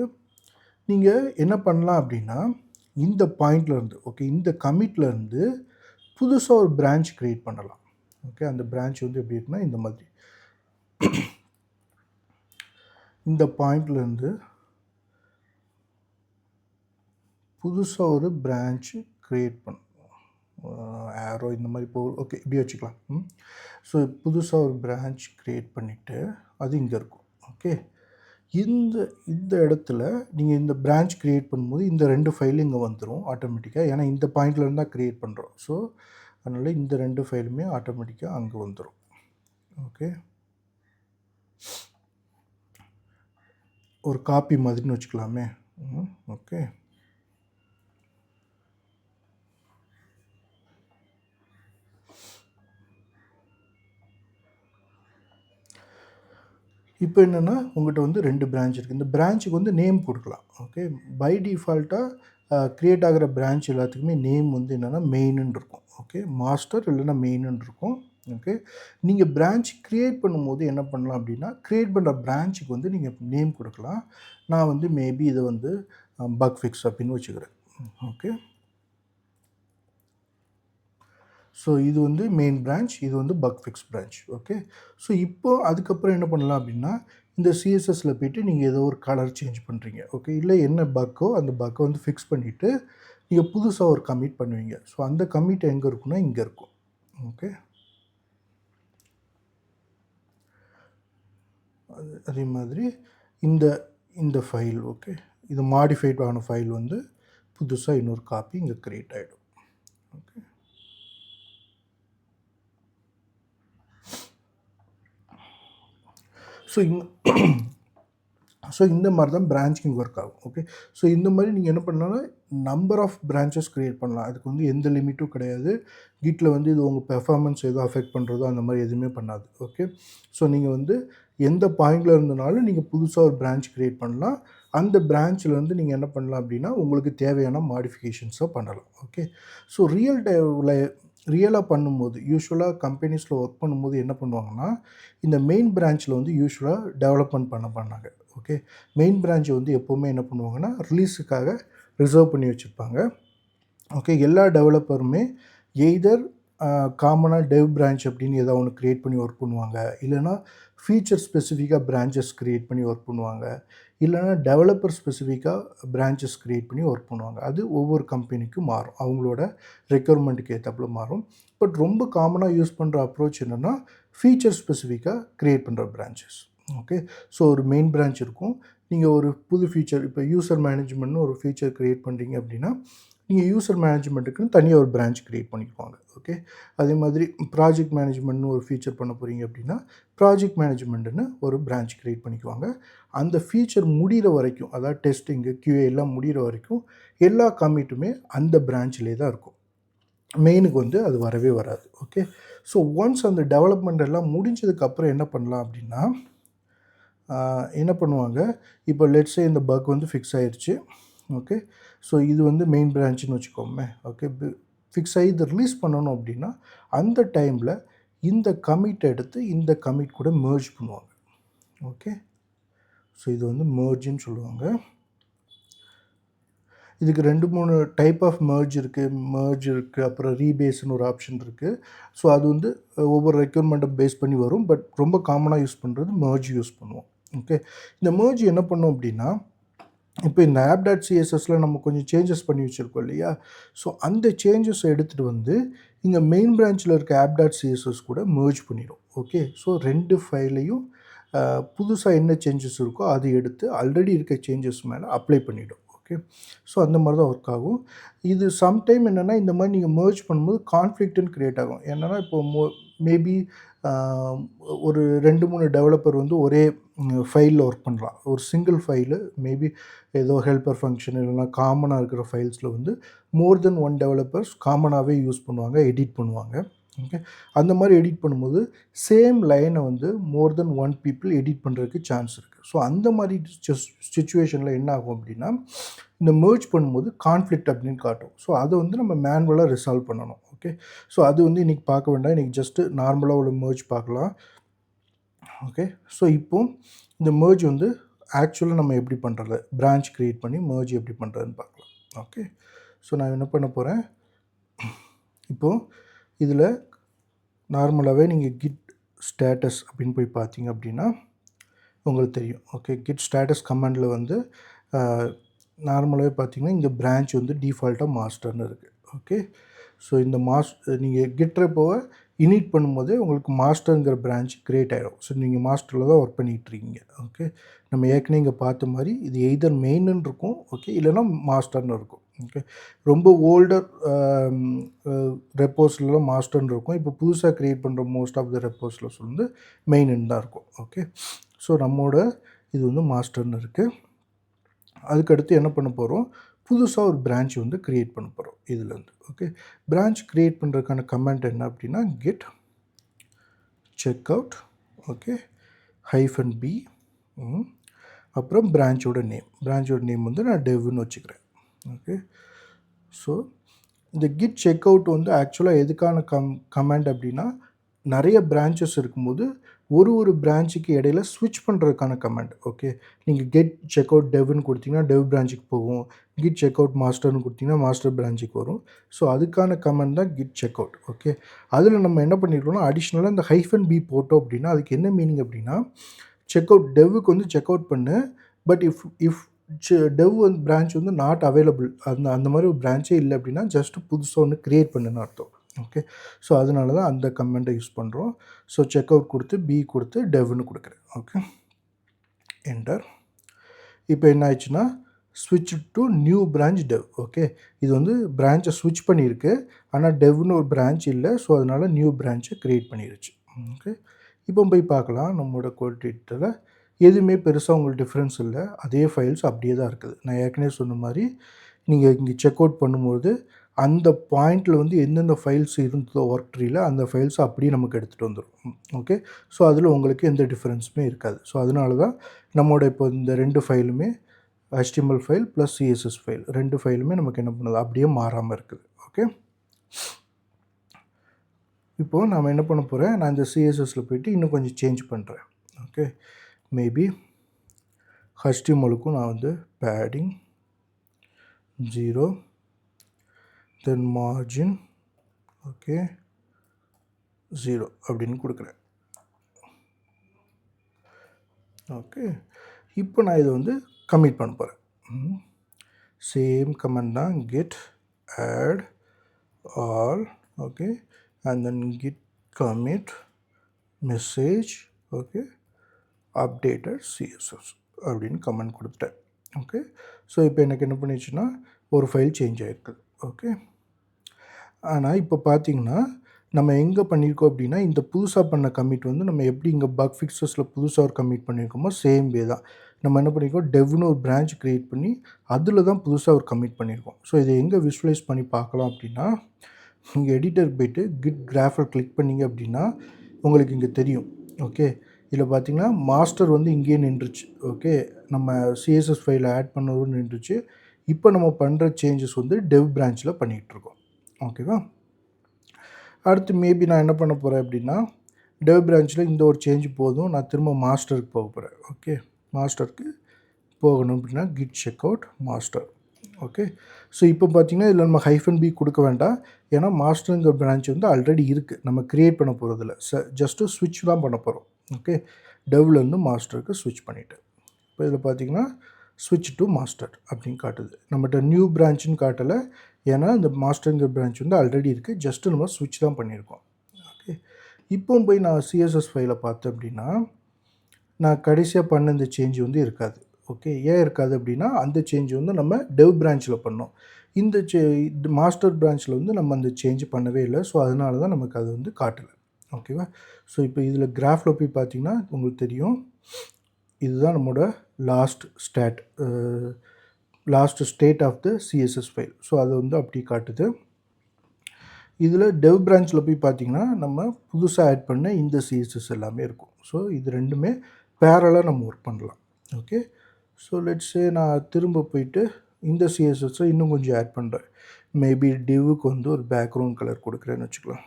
நீங்கள் என்ன பண்ணலாம் அப்படின்னா, இந்த பாயிண்ட்லேருந்து, ஓகே, இந்த கமிட்லேருந்து புதுசாக ஒரு பிரான்ச் க்ரியேட் பண்ணலாம். ஓகே, அந்த பிரான்ச் வந்து எப்படி இருக்குன்னா இந்த மாதிரி இந்த பாயிண்ட்லேருந்து புதுசாக ஒரு பிரான்ச்சு க்ரியேட் பண்ணணும். ஆரோ இந்த மாதிரி ஓகே, இப்படி வச்சுக்கலாம். ஸோ புதுசாக ஒரு பிரான்ச் க்ரியேட் பண்ணிவிட்டு அது இங்கே இருக்கும். ஓகே, இந்த இடத்துல நீங்கள் இந்த பிரான்ச் க்ரியேட் பண்ணும்போது இந்த 2 ஃபைலும் இங்கே வந்துடும் ஆட்டோமேட்டிக்காக. ஏன்னா இந்த பாயிண்ட்லேருந்து தான் க்ரியேட் பண்ணுறோம். ஸோ அதனால் இந்த 2 ஃபைலுமே ஆட்டோமேட்டிக்காக அங்கே வந்துடும். ஓகே, ஒரு காப்பி மாதிரின்னு வச்சுக்கலாமே. ஓகே, இப்போ என்னென்னா உங்கள்கிட்ட வந்து 2 பிரான்ச் இருக்குது. இந்த பிரான்ச்சுக்கு வந்து நேம் கொடுக்கலாம். ஓகே, பை டிஃபால்ட்டாக க்ரியேட் ஆகிற பிரான்ச் எல்லாத்துக்குமே நேம் வந்து என்னென்னா மெயின்னு இருக்கும். ஓகே, மாஸ்டர் இல்லைன்னா மெயின்னு இருக்கும். ஓகே, நீங்கள் பிரான்ச் க்ரியேட் பண்ணும்போது என்ன பண்ணலாம் அப்படின்னா, க்ரியேட் பண்ணுற பிரான்ச்சுக்கு வந்து நீங்கள் நேம் கொடுக்கலாம். நான் வந்து மேபி இதை வந்து பக் ஃபிக்ஸ் அப்படின்னு வச்சுக்கிறேன். ஓகே, ஸோ இது வந்து மெயின் பிரான்ச், இது வந்து buck fix branch. Okay, so இப்போது அதுக்கப்புறம் என்ன பண்ணலாம் அப்படின்னா, இந்த சிஎஸ்எஸில் போய்ட்டு நீங்கள் ஏதோ ஒரு கலர் சேஞ்ச் பண்ணுறீங்க. ஓகே, இல்லை என்ன பக்கோ அந்த பக்கை வந்து ஃபிக்ஸ் பண்ணிவிட்டு நீங்கள் புதுசாக ஒரு கமிட் பண்ணுவீங்க. ஸோ அந்த கமிட் எங்கே இருக்குன்னா இங்கே இருக்கும். ஓகே, அதே மாதிரி இந்த இந்த ஃபைல், ஓகே, இது மாடிஃபைட் ஆன ஃபைல் வந்து புதுசாக இன்னொரு காப்பி இங்கே க்ரியேட் ஆகிடும். ஓகே, ஸோ இந்த மாதிரி தான் பிரான்ச்சிங் ஒர்க் ஆகும். ஓகே, ஸோ இந்த மாதிரி நீங்கள் என்ன பண்ணலாம்னா நம்பர் ஆஃப் பிரான்ச்சஸ் க்ரியேட் பண்ணலாம். அதுக்கு வந்து எந்த லிமிட்டும் கிடையாது. கிட்டில் வந்து இது உங்கள் பெர்ஃபார்மன்ஸ் எதுவும் அஃபெக்ட் பண்ணுறதோ அந்த மாதிரி எதுவுமே பண்ணாது. ஓகே, ஸோ நீங்கள் வந்து எந்த பாயிண்டில் இருந்தனாலும் நீங்கள் புதுசாக ஒரு பிரான்ச் க்ரியேட் பண்ணலாம். அந்த பிரான்ச்சில் வந்து நீங்கள் என்ன பண்ணலாம் அப்படின்னா உங்களுக்கு தேவையான மாடிஃபிகேஷன்ஸை பண்ணலாம். ஓகே, ஸோ ரியலாக பண்ணும்போது யூஸ்வலாக கம்பெனிஸில் ஒர்க் பண்ணும்போது என்ன பண்ணுவாங்கன்னா, இந்த மெயின் பிரான்ச்சில் வந்து யூஸ்வலாக டெவலப்மெண்ட் பண்ணாங்க. ஓகே, மெயின் பிரான்ச்சை வந்து எப்போவுமே என்ன பண்ணுவாங்கன்னா ரிலீஸுக்காக ரிசர்வ் பண்ணி வச்சுருப்பாங்க. ஓகே, எல்லா டெவலப்பருமே எய்தர் காமனாக டெவ் பிரான்ச் அப்படின்னு ஏதாவது ஒன்று க்ரியேட் பண்ணி ஒர்க் பண்ணுவாங்க, இல்லைனா ஃபீச்சர் ஸ்பெசிஃபிக்காக பிரான்ச்சஸ் க்ரியேட் பண்ணி ஒர்க் பண்ணுவாங்க, இல்லைனா டெவலப்பர் ஸ்பெசிஃபிக்காக பிரான்ச்சஸ் க்ரியேட் பண்ணி ஒர்க் பண்ணுவாங்க. அது ஒவ்வொரு கம்பெனிக்கும் மாறும், அவங்களோட ரெக்யர்மெண்ட்டுக்கு ஏற்றப்பல மாறும். பட் ரொம்ப காமனாக யூஸ் பண்ணுற அப்ரோச் என்னென்னா ஃபீச்சர் ஸ்பெசிஃபிக்காக க்ரியேட் பண்ணுற பிரான்ச்சஸ். ஓகே, ஸோ ஒரு மெயின் பிரான்ச் இருக்கும். நீங்கள் ஒரு புது ஃபீச்சர் இப்போ யூசர் மேனேஜ்மெண்ட்னு ஒரு ஃபீச்சர் க்ரியேட் பண்ணுறீங்க அப்படின்னா நீங்கள் யூசர் மேனேஜ்மெண்ட்டுக்குன்னு தனியாக ஒரு பிரான்ச் க்ரியேட் பண்ணிக்குவாங்க. ஓகே, அதே மாதிரி ப்ராஜெக்ட் மேனேஜ்மெண்ட்னு ஒரு ஃபீச்சர் பண்ண போகிறீங்க அப்படின்னா ப்ராஜெக்ட் மேனேஜ்மெண்ட்டுன்னு ஒரு பிரான்ச் க்ரியேட் பண்ணிக்குவாங்க. அந்த ஃபீச்சர் முடிகிற வரைக்கும், அதாவது டெஸ்டிங்கு QA எல்லாம் முடிகிற வரைக்கும் எல்லா கமிட்டுமே அந்த பிரான்ச்சிலே தான் இருக்கும். மெயினுக்கு வந்து அது வரவே வராது. ஓகே, ஸோ ஒன்ஸ் அந்த டெவலப்மெண்ட் எல்லாம் முடிஞ்சதுக்கப்புறம் என்ன பண்ணலாம் அப்படின்னா, என்ன பண்ணுவாங்க, இப்போ லெட்ஸே இந்த பக் வந்து ஃபிக்ஸ் ஆயிடுச்சு. ஓகே, ஸோ இது வந்து மெயின் பிரான்ச்சுன்னு வச்சுக்கோமே. ஓகே, ஃபிக்ஸ் ஆகி இதை ரிலீஸ் பண்ணணும் அப்படின்னா அந்த டைமில் இந்த கமிட் எடுத்து இந்த கமிட் கூட மெர்ஜ் பண்ணுவாங்க. ஓகே, ஸோ இது வந்து மெர்ஜ்னு சொல்லுவாங்க. இதுக்கு 2-3 டைப் ஆஃப் மெர்ஜ் இருக்குது. அப்புறம் ரீபேஸ்னு ஒரு ஆப்ஷன் இருக்குது. ஸோ அது வந்து ஒவ்வொரு ரெக்யர்மெண்ட்டை பேஸ் பண்ணி வரும். பட் ரொம்ப காமனாக யூஸ் பண்ணுறது மெர்ஜ் யூஸ் பண்ணுவோம். ஓகே, இந்த மெர்ஜ் என்ன பண்ணோம் அப்படின்னா, இப்போ இந்த app.csஸில் நம்ம கொஞ்சம் சேஞ்சஸ் பண்ணி வச்சுருக்கோம் இல்லையா? ஸோ அந்த சேஞ்சஸை எடுத்துகிட்டு வந்து இங்கே மெயின் பிரான்ச்சில் இருக்க app.css கூட மெர்ஜ் பண்ணிடும். ஓகே, ஸோ 2 ஃபைலையும் புதுசாக என்ன சேஞ்சஸ் இருக்கோ அதை எடுத்து ஆல்ரெடி இருக்க சேஞ்சஸ் மேலே அப்ளை பண்ணிவிடும். ஓகே, ஸோ அந்த மாதிரி தான் ஒர்க் ஆகும். இது சம்டைம் என்னென்னா இந்த மாதிரி நீங்கள் மெர்ஜ் பண்ணும்போது கான்ஃப்ளிக்ட்டுன்னு க்ரியேட் ஆகும். என்னென்னா இப்போ மேபி ஒரு 2-3 டெவலப்பர் வந்து ஒரே ஃபைலில் ஒர்க் பண்ணலாம். ஒரு சிங்கிள் ஃபைலு மேபி ஏதோ ஹெல்ப்பர் ஃபங்க்ஷன் இல்லைனா காமனாக இருக்கிற ஃபைல்ஸில் வந்து மோர் தென் 1 டெவலப்பர்ஸ் காமனாகவே யூஸ் பண்ணுவாங்க, எடிட் பண்ணுவாங்க. ஓகே, அந்த மாதிரி எடிட் பண்ணும்போது சேம் லைனை வந்து மோர் தென் 1 பீப்புள் எடிட் பண்ணுறதுக்கு சான்ஸ் இருக்குது. ஸோ அந்த மாதிரி சிச்சுவேஷனில் என்ன ஆகும் அப்படின்னா, இந்த மெர்ஜ் பண்ணும்போது கான்ஃப்ளிக்ட் அப்படின்னு காட்டும். ஸோ அதை வந்து நம்ம மேனுவலாக ரிசால்வ் பண்ணணும். ஓகே, ஸோ அது வந்து இன்றைக்கி பார்க்க வேண்டாம். இன்றைக்கி ஜஸ்ட்டு நார்மலாக ஒரு மெர்ஜ் பார்க்கலாம். ஓகே, ஸோ இப்போது இந்த மெர்ஜ் வந்து ஆக்சுவலாக நம்ம எப்படி பண்ணுறது, பிரான்ச் க்ரியேட் பண்ணி மெர்ஜ் எப்படி பண்ணுறதுன்னு பார்க்கலாம். ஓகே, ஸோ நான் என்ன பண்ண போகிறேன், இப்போது இதில் நார்மலாகவே நீங்கள் கிட் ஸ்டேட்டஸ் அப்படின்னு போய் பார்த்தீங்க அப்படின்னா உங்களுக்கு தெரியும். ஓகே, கிட் ஸ்டேட்டஸ் கமாண்டில் வந்து நார்மலாகவே பார்த்தீங்கன்னா இங்கே பிரான்ச் வந்து டிஃபால்ட்டாக மாஸ்டர்னு இருக்குது. ஓகே, ஸோ இந்த நீங்கள் கிட் ரெப்போவை இனிட் பண்ணும்போதே உங்களுக்கு மாஸ்டருங்கிற பிரான்ச் க்ரியேட் ஆகிடும். ஸோ நீங்கள் மாஸ்டரில் தான் ஒர்க் பண்ணிகிட்ருக்கீங்க. ஓகே, நம்ம ஏற்கனவே இங்கே பார்த்த மாதிரி இது எய்தர் மெயின்னு இருக்கும், ஓகே, இல்லைனா மாஸ்டர்னு இருக்கும். ஓகே, ரொம்ப ஓல்டர் ரெப்போஸ்லாம் மாஸ்டர்னு இருக்கும். இப்போ புதுசாக க்ரியேட் பண்ணுற மோஸ்ட் ஆஃப் த ரெப்போஸில் வந்து மெயின்னு தான் இருக்கும். ஓகே, ஸோ நம்மோட இது வந்து மாஸ்டர்னு இருக்குது. அதுக்கடுத்து என்ன பண்ண போகிறோம், புதுசாக ஒரு பிரான்ச் வந்து க்ரியேட் பண்ண போகிறோம் இதுலேருந்து. ஓகே, பிரான்ச் க்ரியேட் பண்ணுறதுக்கான கமெண்ட் என்ன அப்படின்னா git checkout, ஓகே, -b அப்புறம் பிரான்ச்சோட நேம் வந்து நான் டெவ்னு வச்சுக்கிறேன். ஓகே. ஸோ இந்த கிட் செக் அவுட் வந்து ஆக்சுவலாக எதுக்கான கமாண்ட் அப்படின்னா, நிறைய பிரான்ச்சஸ் இருக்கும்போது ஒரு பிரான்ச்சுக்கு இடையில ஸ்விட்ச் பண்ணுறதுக்கான கமாண்ட். ஓகே. நீங்கள் கெட் செக் அவுட் டெவ்னு கொடுத்தீங்கன்னா டெவ் பிரான்ச்சுக்கு போகும். கிட் செக் அவுட் மாஸ்டர்னு கொடுத்தீங்கன்னா மாஸ்டர் பிரான்ச்சுக்கு வரும். ஸோ அதுக்கான கமாண்ட் தான் கிட் செக் அவுட். ஓகே. அதில் நம்ம என்ன பண்ணியிருக்கோம்னா அடிஷ்னலாக இந்த -b போட்டோம் அப்படின்னா அதுக்கு என்ன மீனிங் அப்படின்னா, செக் அவுட் டெவ்வுக்கு வந்து செக் அவுட் பண்ணு, பட் இஃப் டெவ் வந்து பிரான்ச் வந்து நாட் அவைலபிள், அந்த மாதிரி ஒரு பிரான்ச்சே இல்லை அப்படின்னா ஜஸ்ட் புதுசாக ஒன்று க்ரியேட் பண்ணுன்னு அர்த்தம். ஓகே. ஸோ அதனால தான் அந்த கமெண்ட்டை யூஸ் பண்ணுறோம். ஸோ செக் அவுட் கொடுத்து பி கொடுத்து டெவ்னு கொடுக்குறேன். ஓகே. என்டர். இப்போ என்ன ஆயிடுச்சுன்னா ஸ்விட்ச் டு நியூ பிரான்ச் டெவ். ஓகே. இது வந்து பிரான்ச்சை ஸ்விட்ச் பண்ணியிருக்கு, ஆனால் டெவ்னு ஒரு பிரான்ச் இல்லை. ஸோ அதனால் நியூ பிரான்ச்சை க்ரியேட் பண்ணிடுச்சு. ஓகே. இப்போ போய் பார்க்கலாம் நம்மளோட கோட் எடிட்டரில் எதுவுமே பெருசாக உங்களுக்கு டிஃப்ரென்ஸ் இல்லை. அதே ஃபைல்ஸ் அப்படியே தான் இருக்குது. நான் ஏற்கனவே சொன்ன மாதிரி நீங்கள் இங்கே செக் அவுட் பண்ணும்போது அந்த பாயிண்டில் வந்து எந்தெந்த ஃபைல்ஸ் இருந்ததோ ஒர்க் ட்ரீயில் அந்த ஃபைல்ஸ் அப்படியே நமக்கு எடுத்துகிட்டு வந்துடும். ஓகே. ஸோ அதில் உங்களுக்கு எந்த டிஃப்ரென்ஸுமே இருக்காது. ஸோ அதனால தான் நம்மளோட இப்போ இந்த 2 ஃபைலுமே HTML file plus CSS file 2 ஃபைலுமே நமக்கு என்ன பண்ணுது அப்படியே மாறாமல் இருக்குது. ஓகே. இப்போது நாம் என்ன பண்ண போகிறேன், நான் இந்த CSSல் போய்ட்டு இன்னும் கொஞ்சம் சேஞ்ச் பண்ணுறேன். ஓகே. மேபி HTMLக்கும் நான் வந்து பேடிங் 0 தென் மார்ஜின் ஓகே 0 அப்படின்னு கொடுக்குறேன். ஓகே. இப்போ நான் இதை வந்து கமிட் பண்ண போகிறேன். சேம் கமெண்ட் தான் git add all. Okay. And then git commit message okay updated CSS அப்படின்னு கமெண்ட் கொடுத்துட்டேன். ஓகே. ஸோ இப்போ எனக்கு என்ன பண்ணிடுச்சுன்னா ஒரு ஃபைல் சேஞ்ச் ஆகிருக்குது. ஓகே. ஆனால் இப்போ பார்த்தீங்கன்னா நம்ம எங்கே பண்ணியிருக்கோம் அப்படின்னா இந்த புதுசாக பண்ண கமிட் வந்து நம்ம எப்படி இங்கே பக் ஃபிக்ஸஸில் புதுசாக ஒரு கமிட் பண்ணியிருக்கோமோ சேம் வே தான் நம்ம என்ன பண்ணியிருக்கோம், டெவ்னு ஒரு பிரான்ச் க்ரியேட் பண்ணி அதில் தான் புதுசாக ஒரு கமிட் பண்ணியிருக்கோம். ஸோ இதை எங்கே விஷுவலைஸ் பண்ணி பார்க்கலாம் அப்படின்னா, இங்கே எடிட்டர் போய்ட்டு கிட் கிராஃபில் கிளிக் பண்ணிங்க அப்படின்னா உங்களுக்கு இங்கே தெரியும். ஓகே. இதில் பார்த்தீங்கன்னா மாஸ்டர் வந்து இங்கேயே நின்றுச்சு. ஓகே. நம்ம CSS ஃபைலை ஆட் பண்ணதும் நின்றுச்சு. இப்போ நம்ம பண்ணுற சேஞ்சஸ் வந்து டெவ் பிரான்ச்சில் பண்ணிகிட்ருக்கோம். ஓகேவா. அடுத்து மேபி நான் என்ன பண்ண போகிறேன் அப்படின்னா டெவ் பிரான்ச்சில் இந்த ஒரு சேஞ்ச் போதும், நான் திரும்ப மாஸ்டருக்கு போக போகிறேன். ஓகே. மாஸ்டருக்கு போகணும் அப்படின்னா git check out master. Okay. So இப்போ பார்த்தீங்கன்னா இதில் நம்ம -b கொடுக்க வேண்டாம், ஏன்னா மாஸ்டருங்கிற பிரான்ச் வந்து ஆல்ரெடி இருக்குது, நம்ம க்ரியேட் பண்ண போகிறதில்ல. ஜஸ்ட்டு ஸ்விட்ச் தான் பண்ண போகிறோம். ஓகே. டெவ்லேருந்து மாஸ்டருக்கு ஸ்விட்ச் பண்ணிவிட்டு இப்போ இதில் பார்த்தீங்கன்னா ஸ்விட்ச் டு மாஸ்டர் அப்படின்னு காட்டுது. நம்மகிட்ட நியூ பிரான்ச்சுன்னு காட்டலை, ஏன்னா இந்த மாஸ்டருங்கிற பிரான்ச் வந்து ஆல்ரெடி இருக்குது, ஜஸ்ட்டு நம்ம ஸ்விட்ச் தான் பண்ணியிருக்கோம். ஓகே. இப்போ போய் நான் CSS ஃபைலை பார்த்தேன் அப்படின்னா நான் கடைசியாக பண்ண இந்த சேஞ்ச் வந்து இருக்காது. ஓகே. ஏன் இருக்காது அப்படின்னா அந்த சேஞ்ச் வந்து நம்ம டெவ் பிரான்ச்சில் பண்ணோம். இந்த மாஸ்டர் பிரான்ச்சில் வந்து நம்ம அந்த சேஞ்ச் பண்ணவே இல்லை. ஸோ அதனால தான் நமக்கு அது வந்து காட்டலை. ஓகேவா. ஸோ இப்போ இதில் கிராஃபில் போய் பார்த்தீங்கன்னா உங்களுக்கு தெரியும், இதுதான் நம்மளோட last state of the CSS file. So அதை வந்து அப்படி காட்டுது. இதில் டெவ் பிரான்ச்சில் போய் பார்த்தீங்கன்னா நம்ம புதுசாக ஆட் பண்ண இந்த CSS எல்லாமே இருக்கும். ஸோ இது ரெண்டுமே பேரலாக நம்ம ஒர்க் பண்ணலாம். ஓகே. ஸோ லெட்ஸ் சே நான் திரும்ப போயிட்டு இந்த CSSஐ இன்னும் கொஞ்சம் ஆட் பண்ணுறேன். மேபி டிவ்வுக்கு வந்து ஒரு பேக்ரவுண்ட் கலர் கொடுக்குறேன்னு வச்சுக்கலாம்.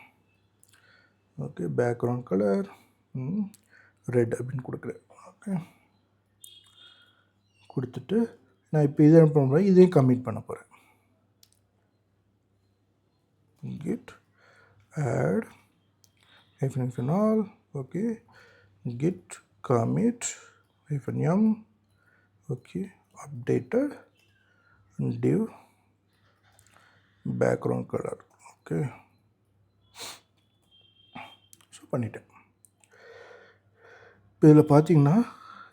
ஓகே. பேக்ரவுண்ட் கலர் ரெட் அப்படின்னு கொடுக்குறேன். ஓகே. கொடுத்துட்டு நான் இப்போ இதை என்ன பண்ண போகிறேன், இதையும் கமிட் பண்ண போகிறேன். git add -n all. Okay. git commit -m okay updated div background color. Okay. So பண்ணிட்டேன். இப்போ இதில் பார்த்தீங்கன்னா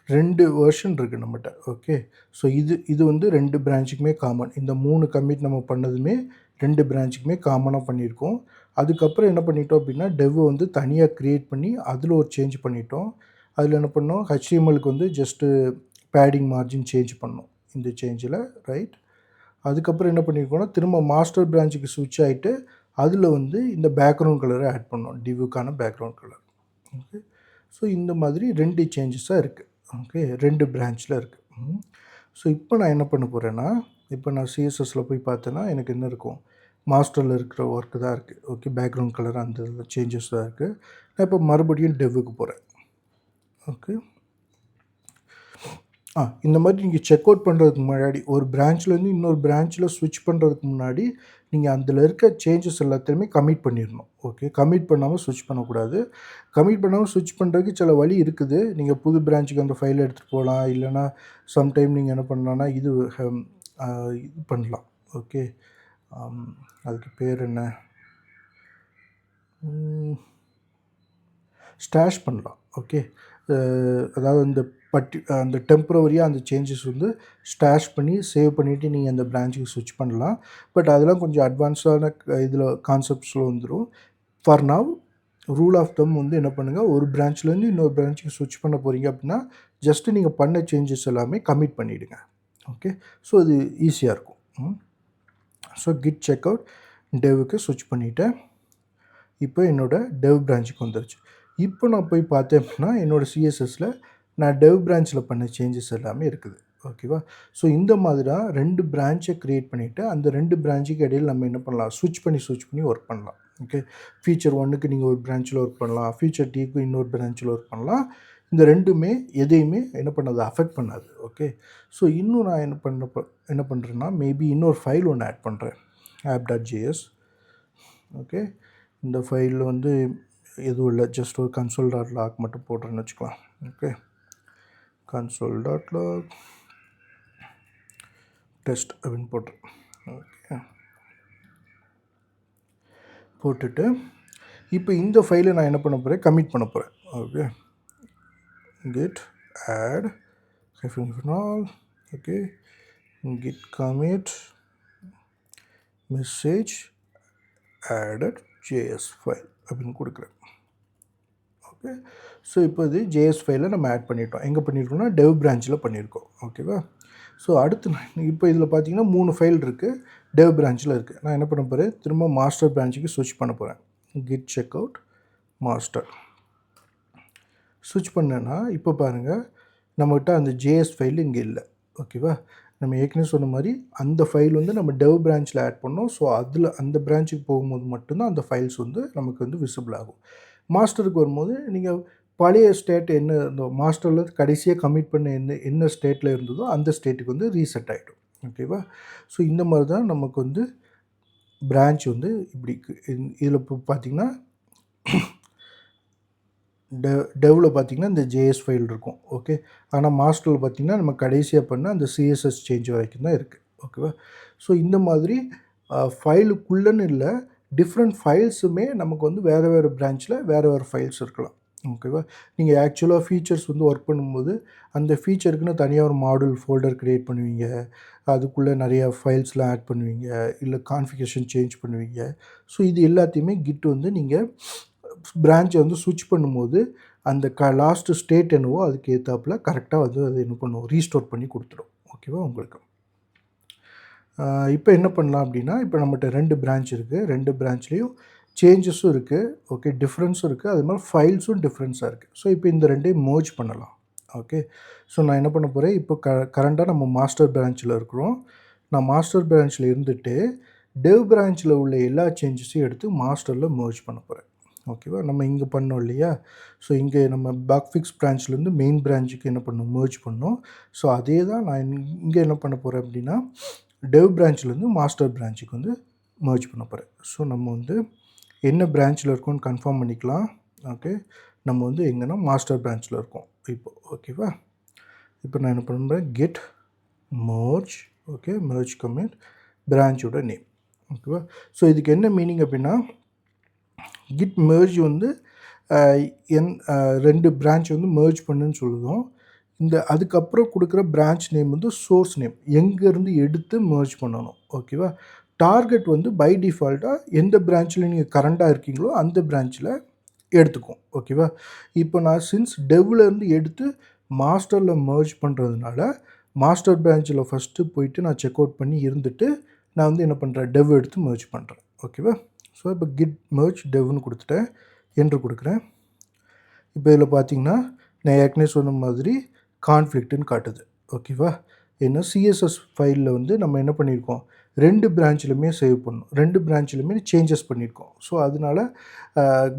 2 வெர்ஷன் இருக்குது நம்மகிட்ட. ஓகே. ஸோ இது வந்து 2 பிரான்ச்சுக்குமே காமன். இந்த 3 கமிட் நம்ம பண்ணதுமே 2 பிரான்ச்சுக்குமே காமனாக பண்ணியிருக்கோம். அதுக்கப்புறம் என்ன பண்ணிட்டோம் அப்படின்னா டெவ் வந்து தனியாக க்ரியேட் பண்ணி அதில் ஒரு சேஞ்ச் பண்ணிட்டோம். அதில் என்ன பண்ணோம், HTMLக்கு வந்து ஜஸ்ட்டு பேடிங் மார்ஜின் சேஞ்ச் பண்ணோம் இந்த சேஞ்சில். ரைட். அதுக்கப்புறம் என்ன பண்ணியிருக்கோம்னா திரும்ப மாஸ்டர் பிரான்ச்சுக்கு ஸ்விட்ச் ஆகிட்டு அதில் வந்து இந்த பேக்ரவுண்ட் கலரை ஆட் பண்ணோம், டிவ்வுக்கான பேக்ரவுண்ட் கலர். ஓகே. ஸோ இந்த மாதிரி 2 சேஞ்சஸாக இருக்குது. ஓகே 2 பிரான்ச்சில் இருக்குது. ஸோ இப்போ நான் என்ன பண்ண போகிறேன்னா, இப்போ நான் சிஎஸ்எஸில் போய் பார்த்தேன்னா எனக்கு என்ன இருக்கும், மாஸ்டரில் இருக்கிற ஒர்க்கு தான் இருக்குது. ஓகே பேக்ரவுண்ட் கலர் அந்த சேஞ்சஸ் தான் இருக்குது. நான் இப்போ மறுபடியும் டெவ்வுக்கு போகிறேன். ஓகே இந்த மாதிரி நீங்கள் செக் அவுட் பண்ணுறதுக்கு முன்னாடி ஒரு பிரான்ச்லேருந்து இன்னொரு பிரான்ச்சில் ஸ்விட்ச் பண்ணுறதுக்கு முன்னாடி நீங்கள் அதில் இருக்க சேஞ்சஸ் எல்லாத்தையுமே கமிட் பண்ணிடணும். ஓகே கமிட் பண்ணாமல் ஸ்விட்ச் பண்ணக்கூடாது. கமிட் பண்ணாமல் ஸ்விட்ச் பண்ணுறதுக்கு சில வழி இருக்குது. நீங்கள் புது பிரான்ச்சுக்கு அந்த ஃபைலை எடுத்துகிட்டு போகலாம். இல்லைனா சம்டைம் நீங்கள் என்ன பண்ணலான்னா இது பண்ணலாம். ஓகே அதுக்கு பேர் என்ன, ஸ்டாஷ் பண்ணலாம். ஓகே அதாவது அந்த டெம்பரவரியாக அந்த சேஞ்சஸ் வந்து ஸ்டாஷ் பண்ணி சேவ் பண்ணிவிட்டு நீங்கள் அந்த பிரான்ச்சுக்கு ஸ்விட்ச் பண்ணலாம். பட் அதெல்லாம் கொஞ்சம் அட்வான்ஸான இதில் கான்செப்ட்ஸில் வந்துடும். For now rule of thumb வந்து என்ன பண்ணுங்கள், ஒரு பிரான்ச்லேருந்து இன்னொரு பிரான்ச்சுக்கு ஸ்விட்ச் பண்ண போகிறீங்க அப்படின்னா ஜஸ்ட்டு நீங்கள் பண்ண சேஞ்சஸ் எல்லாமே கமிட் பண்ணிவிடுங்க. ஓகே ஸோ இது ஈஸியாக இருக்கும். ஸோ கிட் செக் அவுட் டெவுக்கு ஸ்விட்ச் பண்ணிவிட்டேன். இப்போ என்னோடய டெவ் பிரான்ச்சுக்கு வந்துருச்சு. இப்போ நான் போய் பார்த்தேன் அப்படின்னா என்னோடய சிஎஸ்எஸில் நான் டெவ் பிரான்ச்சில் பண்ண சேஞ்சஸ் எல்லாமே இருக்குது. ஓகேவா ஸோ இந்த மாதிரி தான் 2 பிரான்ச்சை க்ரியேட் பண்ணிவிட்டு அந்த 2 பிரான்ச்சுக்கு இடையில் நம்ம என்ன பண்ணலாம், ஸ்விட்ச் பண்ணி ஒர்க் பண்ணலாம். ஓகே ஃபீச்சர் 1க்கு நீங்கள் ஒரு பிரான்ச்சில் ஒர்க் பண்ணலாம், ஃபீச்சர் டீக்கு இன்னொரு பிரான்ச்சில் ஒர்க் பண்ணலாம். இந்த ரெண்டுமே எதையுமே என்ன பண்ணாது, அஃபெக்ட் பண்ணாது. ஓகே ஸோ இன்னும் நான் என்ன பண்ணுறேன்னா மேபி இன்னொரு ஃபைல் ஒன்று ஆட் பண்ணுறேன், app.js. ஓகே இந்த ஃபைலில் வந்து எதுவும் இல்லை, ஜஸ்ட் ஒரு console.log மட்டும் போடுறேன்னு வச்சுக்கலாம். ஓகே console.log டெஸ்ட் அப்படின்னு போட்டுரு. ஓகே போட்டுட்டு இப்போ இந்த ஃபைலை நான் என்ன பண்ண போகிறேன், கமிட் பண்ண போகிறேன். Okay git add -all. Okay git commit message added js file அப்படின்னு கொடுக்குறேன். ஓகே ஸோ இப்போ இது ஜேஎஸ் ஃபைலை நம்ம ஆட் பண்ணிட்டோம். எங்கே பண்ணியிருக்கோம்னா டெவ் பிரான்ச்சில் பண்ணியிருக்கோம். ஓகேவா ஸோ அடுத்து இப்போ இதில் பார்த்தீங்கன்னா 3 ஃபைல் இருக்குது, டெவ் பிரான்ச்சில் இருக்குது. நான் என்ன பண்ண போகிறேன், திரும்ப மாஸ்டர் பிரான்ச்சுக்கு ஸ்விட்ச் பண்ண போகிறேன். கிட் செக் அவுட் மாஸ்டர் ஸ்விட்ச் பண்ணேன்னா இப்போ பாருங்கள் நம்மகிட்ட அந்த ஜேஎஸ் ஃபைல் இங்கே இல்லை. ஓகேவா நம்ம ஏற்கனவே சொன்ன மாதிரி அந்த ஃபைல் வந்து நம்ம டெவ் பிரான்ச்சில் ஆட் பண்ணோம். ஸோ அதில் அந்த பிரான்ச்சுக்கு போகும்போது மட்டும்தான் அந்த ஃபைல்ஸ் வந்து நமக்கு வந்து விசிபிள் ஆகும். மாஸ்டருக்கு வரும்போது நீங்கள் பழைய ஸ்டேட் என்ன இருந்தோ, மாஸ்டரில் கடைசியாக கமிட் பண்ண என்ன ஸ்டேட்டில் இருந்ததோ அந்த ஸ்டேட்டுக்கு வந்து ரீசெட் ஆகிடும். ஓகேவா ஸோ இந்த மாதிரி தான் நமக்கு வந்து பிரான்ச் வந்து இப்படி இதில் இப்போ பார்த்திங்கன்னா டெவ்வில் பார்த்திங்கன்னா இந்த ஜேஎஸ் ஃபைல் இருக்கும். ஓகே ஆனால் மாஸ்டரில் பார்த்திங்கன்னா நம்ம கடைசியாக பண்ண அந்த சிஎஸ்எஸ் சேஞ்ச் வரைக்கும் தான் இருக்குது. ஓகேவா ஸோ இந்த மாதிரி ஃபைலுக்குள்ளன்னு இல்லை, டிஃப்ரெண்ட் ஃபைல்ஸுமே நமக்கு வந்து வேறு பிரான்ச்சில் வேறு ஃபைல்ஸ் இருக்கலாம். ஓகேவா நீங்கள் ஆக்சுவலாக ஃபீச்சர்ஸ் வந்து ஒர்க் பண்ணும்போது அந்த ஃபீச்சருக்குன்னு தனியாக ஒரு மாடல் ஃபோல்டர் க்ரியேட் பண்ணுவீங்க, அதுக்குள்ளே நிறையா ஃபைல்ஸ்லாம் ஆட் பண்ணுவீங்க, இல்லை கான்ஃபிகரேஷன் சேஞ்ச் பண்ணுவீங்க. ஸோ இது எல்லாத்தையுமே கிட் வந்து நீங்கள் பிரான்ச்சை வந்து ஸ்விட்ச் பண்ணும்போது அந்த லாஸ்ட்டு ஸ்டேட் என்னவோ அதுக்கு ஏற்றாப்புல கரெக்டாக வந்து அது என்ன பண்ணுவோம், ரீஸ்டோர் பண்ணி கொடுத்துடும். ஓகேவா உங்களுக்கு இப்போ என்ன பண்ணலாம் அப்படின்னா, இப்போ நம்மகிட்ட 2 பிரான்ச் இருக்குது, 2 பிரான்ச்லேயும் சேஞ்சஸும் இருக்குது. ஓகே டிஃப்ரென்ஸும் இருக்குது, அது மாதிரி ஃபைல்ஸும் டிஃப்ரென்ஸாக இருக்குது. ஸோ இப்போ இந்த 2ஐயும் மர்ஜ் பண்ணலாம். ஓகே ஸோ நான் என்ன பண்ண போகிறேன், இப்போ கரண்ட்டாக நம்ம மாஸ்டர் பிரான்ச்சில் இருக்கிறோம். நான் மாஸ்டர் பிரான்ச்சில் இருந்துட்டு டெவ் பிரான்ச்சில் உள்ள எல்லா சேஞ்சஸையும் எடுத்து மாஸ்டரில் மர்ஜ் பண்ண போகிறேன். ஓகேவா நம்ம இங்கே பண்ணோம் இல்லையா, ஸோ இங்கே நம்ம பக் ஃபிக்ஸ் பிரான்ச்லேருந்து மெயின் பிரான்ச்சுக்கு என்ன பண்ணோம், மர்ஜ் பண்ணோம். ஸோ அதே தான் நான் இங்கே என்ன பண்ண போகிறேன் அப்படின்னா டெவ் பிரான்ச்லேருந்து மாஸ்டர் பிரான்ச்சுக்கு வந்து மர்ஜ் பண்ண போகிறேன். ஸோ நம்ம வந்து என்ன பிரான்ச்சில் இருக்கோன்னு கன்ஃபார்ம் பண்ணிக்கலாம். ஓகே நம்ம வந்து எங்கன்னா மாஸ்டர் பிரான்ச்சில் இருக்கோம் இப்போ. ஓகேவா இப்போ நான் என்ன பண்ணுறேன், git merge. Okay merge commit பிரான்ச்சோட நேம். ஓகேவா ஸோ இதுக்கு என்ன மீனிங் அப்படின்னா, கிட் மர்ஜ் வந்து 2 பிரான்ச் வந்து மர்ஜ் பண்ணுன்னு சொல்லுவோம். அதுக்கப்புறம் கொடுக்குற பிரான்ச் நேம் வந்து சோர்ஸ் நேம், எங்கேருந்து எடுத்து மர்ஜ் பண்ணணும். ஓகேவா டார்கெட் வந்து பை டிஃபால்ட்டாக எந்த பிரான்ச்சில் நீங்கள் கரண்ட்டாக இருக்கீங்களோ அந்த பிரான்ச்சில் எடுத்துக்கும். ஓகேவா இப்போ நான் சின்ஸ் டெவ்லேருந்து எடுத்து மாஸ்டரில் மர்ஜ் பண்ணுறதுனால மாஸ்டர் பிரான்ச்சில் ஃபஸ்ட்டு போயிட்டு நான் செக் அவுட் பண்ணி இருந்துட்டு நான் வந்து என்ன பண்ணுறேன், டெவ் எடுத்து மர்ஜ் பண்ணுறேன். ஓகேவா ஸோ இப்போ கிட் மர்ஜ் டெவ்னு கொடுத்துட்டேன், என்ட்ரு கொடுக்குறேன். இப்போ இதில் பார்த்தீங்கன்னா நான் ஏற்கனவே சொன்ன மாதிரி கான்ஃப்ளிக்ட்டுன்னு காட்டுது. ஓகேவா? ஏன்னா சிஎஸ்எஸ் ஃபைலில் வந்து நம்ம என்ன பண்ணியிருக்கோம், 2 பிரான்ச்லையுமே சேவ் பண்ணணும். 2 பிரான்ச்லையுமே சேஞ்சஸ் பண்ணியிருக்கோம். ஸோ அதனால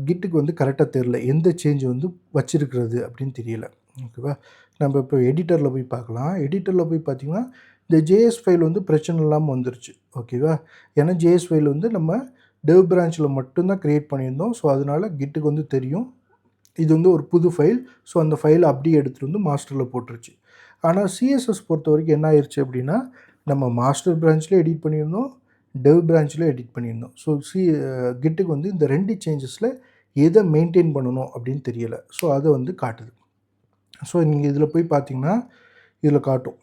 கிட்டுக்கு வந்து கரெக்டாக தெரில. எந்த சேஞ்ச் வந்து வச்சிருக்கிறது அப்படின்னு தெரியல. ஓகேவா? நம்ம இப்போ எடிட்டரில் போய் பார்க்கலாம். எடிட்டரில் போய் பார்த்தீங்கன்னா, இந்த ஜேஎஸ் ஃபைல் வந்து பிரச்சனை இல்லாமல் வந்துருச்சு. ஓகேவா? ஏன்னா ஜேஎஸ் ஃபைல் வந்து நம்ம டெவ் பிரான்ச்சில் மட்டும்தான் க்ரியேட் பண்ணியிருந்தோம். ஸோ அதனால கிட்டுக்கு வந்து தெரியும். இது வந்து ஒரு புது ஃபைல். ஸோ அந்த ஃபைலை அப்படியே எடுத்துகிட்டு வந்து மாஸ்டரில் போட்டுருச்சு. ஆனால் சிஎஸ்எஸ் பொறுத்த வரைக்கும் என்ன ஆயிடுச்சு அப்படின்னா, நம்ம மாஸ்டர் பிரான்ச்சில் எடிட் பண்ணியிருந்தோம், டெவ் பிரான்ச்சில் எடிட் பண்ணியிருந்தோம். ஸோ கிட்டுக்கு வந்து இந்த 2 சேஞ்சஸில் எதை மெயின்டைன் பண்ணணும் அப்படின்னு தெரியலை. ஸோ அதை வந்து காட்டுது. ஸோ நீங்கள் இதில் போய் பார்த்தீங்கன்னா இதில் காட்டும்.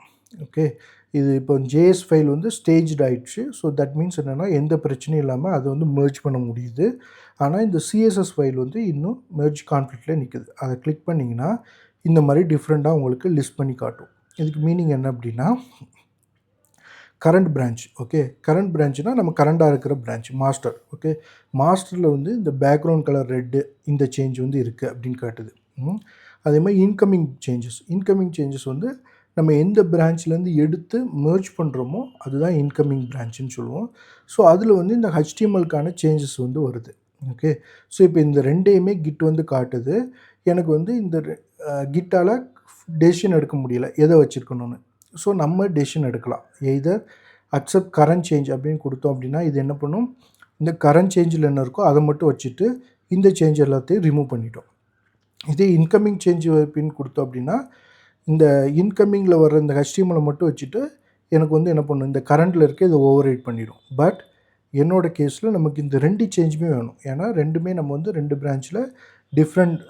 ஓகே, இது இப்போ ஜேஎஸ் ஃபைல் வந்து ஸ்டேஜ்டு ஆயிடுச்சு. ஸோ தட் மீன்ஸ் என்னென்னா எந்த பிரச்சனையும் இல்லாமல் அதை வந்து மெர்ஜ் பண்ண முடியுது. ஆனால் இந்த சிஎஸ்எஸ் ஃபைல் வந்து இன்னும் மெர்ஜ் கான்ஃப்ளிக்டில் நிற்குது. அதை கிளிக் பண்ணிங்கன்னா இந்த மாதிரி டிஃப்ரெண்ட்டாக உங்களுக்கு லிஸ்ட் பண்ணி காட்டும். இதுக்கு மீனிங் என்ன அப்படின்னா, கரண்ட் பிரான்ச். ஓகே, கரண்ட் பிரான்ச்னால் நம்ம கரண்டாக இருக்கிற பிரான்ச் மாஸ்டர். ஓகே, மாஸ்டரில் வந்து இந்த பேக்ரவுண்ட் கலர் ரெட்டு இந்த சேஞ்ச் வந்து இருக்குது அப்படின்னு காட்டுது. அதே மாதிரி இன்கமிங் சேஞ்சஸ் வந்து நம்ம எந்த பிரான்ச்லேருந்து எடுத்து மெர்ஜ் பண்ணுறோமோ அதுதான் இன்கமிங் பிரான்ச்சுன்னு சொல்லுவோம். ஸோ அதில் வந்து இந்த HTMLக்கான சேஞ்சஸ் வந்து வருது. ஓகே, ஸோ இப்போ இந்த 2யுமே கிட் வந்து காட்டுது. எனக்கு வந்து இந்த கிட்டால் டெசிஷன் எடுக்க முடியல எதை வச்சுருக்கணும்னு. ஸோ நம்ம டெசிஷன் எடுக்கலாம். எய்தர் அக்செப்ட் கரண்ட் சேஞ்ச் அப்படின்னு கொடுத்தோம் அப்படின்னா இது என்ன பண்ணும், இந்த கரண்ட் சேஞ்சில் என்ன இருக்கோ அதை மட்டும் வச்சுட்டு இந்த சேஞ்ச் எல்லாத்தையும் ரிமூவ் பண்ணிட்டோம். இதே இன்கமிங் சேஞ்ச் அப்படின்னு கொடுத்தோம் அப்படின்னா இந்த இன்கமிங்கில் வர இந்த HTML மட்டும் வச்சுட்டு எனக்கு வந்து என்ன பண்ணும், இந்த கரண்ட்டில் இருக்க இதை ஓவர் ரைட் பண்ணிடும். பட் என்னோட கேஸில் நமக்கு இந்த 2 சேஞ்சுமே வேணும். ஏன்னா 2மே நம்ம வந்து 2 பிரான்ச்சில் டிஃப்ரெண்ட்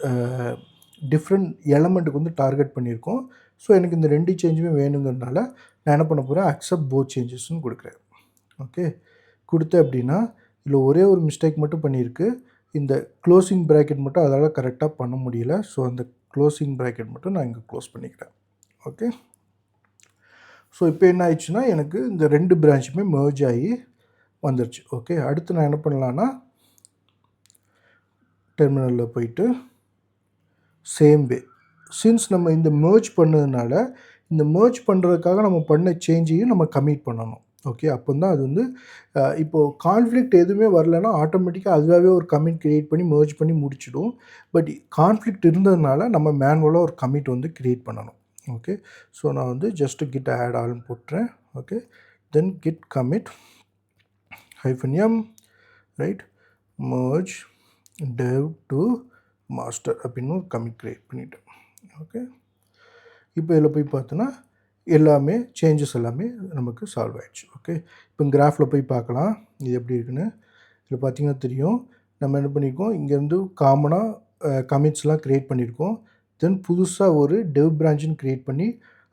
எலமெண்ட்டுக்கு வந்து டார்கெட் பண்ணியிருக்கோம். ஸோ எனக்கு இந்த 2 சேஞ்சுமே வேணுங்கிறதுனால நான் என்ன பண்ண போகிறேன், அக்செப்ட் போத் சேஞ்சஸ்ன்னு கொடுக்குறேன். ஓகே, கொடுத்தேன் அப்படின்னா இதில் ஒரே ஒரு மிஸ்டேக் மட்டும் பண்ணியிருக்கு. இந்த க்ளோசிங் ப்ராக்கெட் மட்டும் அதால் கரெக்டாக பண்ண முடியல. ஸோ அந்த க்ளோசிங் ப்ராக்கெட் மட்டும் நான் இங்கே க்ளோஸ் பண்ணிக்கிறேன். ஓகே, ஸோ இப்போ என்ன ஆயிடுச்சுன்னா எனக்கு இந்த 2 பிரான்ச்சுமே மெர்ஜ் ஆகி வந்துருச்சு. ஓகே, அடுத்து நான் என்ன பண்ணலான்னா டெர்மினலில் போயிட்டு சேம் வே சின்ஸ் நம்ம இந்த மெர்ஜ் பண்ணதுனால இந்த மெர்ஜ் பண்ணுறதுக்காக நம்ம பண்ண சேஞ்சையும் நம்ம கமிட் பண்ணணும். ஓகே, அப்போ தான் அது வந்து இப்போது கான்ஃப்ளிக்ட் எதுவுமே வரலன்னா ஆட்டோமேட்டிக்காக அதுவாகவே ஒரு கமிட் க்ரியேட் பண்ணி மெர்ஜ் பண்ணி முடிச்சிடும். பட் கான்ஃப்ளிக்ட் இருந்ததுனால நம்ம மேனுவலாக ஒரு கமிட் வந்து க்ரியேட் பண்ணணும். ஓகே, ஸோ நான் வந்து ஜஸ்ட்டு கிட் ஆட் ஆல்னு போட்டுறேன். Okay, then git commit -m right merge dev to master அப்படின்னு ஒரு கமிட் க்ரியேட் பண்ணிவிட்டேன். ஓகே, இப்போ இதில் போய் பார்த்தோன்னா எல்லாமே சேஞ்சஸ் எல்லாமே நமக்கு சால்வ் ஆகிடுச்சு. ஓகே, இப்போ கிராஃபில் போய் பார்க்கலாம் இது எப்படி இருக்குன்னு. இதில் பார்த்திங்கன்னா தெரியும் நம்ம என்ன பண்ணியிருக்கோம், இங்கேருந்து காமனாக கமிட்ஸ்லாம் க்ரியேட் பண்ணியிருக்கோம். தென் புதுசாக ஒரு டெவ் பிரான்ச்சுன்னு க்ரியேட் பண்ணி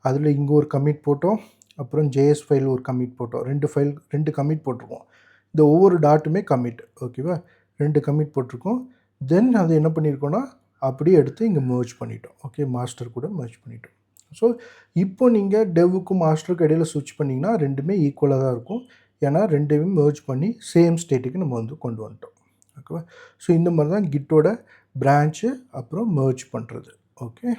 அதில் இங்கே ஒரு கமிட் போட்டோம், அப்புறம் ஜேஎஸ் ஃபைல் ஒரு கமிட் போட்டோம். 2 கமிட் போட்டிருக்கோம். இந்த ஒவ்வொரு டாட்டுமே கமிட். ஓகேவா, 2 கமிட் போட்டிருக்கோம். தென் அது என்ன பண்ணியிருக்கோன்னா அப்படியே எடுத்து இங்கே மெர்ஜ் பண்ணிட்டோம். ஓகே, மாஸ்டர் கூட மெர்ஜ் பண்ணிட்டோம். ஸோ இப்போ நீங்கள் டெவ்வுக்கும் மாஸ்டருக்கும் இடையில் ஸ்விட்ச் பண்ணிங்கன்னா 2மே ஈக்குவலாக தான் இருக்கும். ஏன்னா 2மே மெர்ஜ் பண்ணி சேம் ஸ்டேட்டுக்கு நம்ம வந்து கொண்டு வந்துட்டோம். ஓகேவா, ஸோ இந்த மாதிரி தான் கிட்டோட பிரான்ச்சு அப்புறம் மெர்ஜ் பண்ணுறது. ஓகே.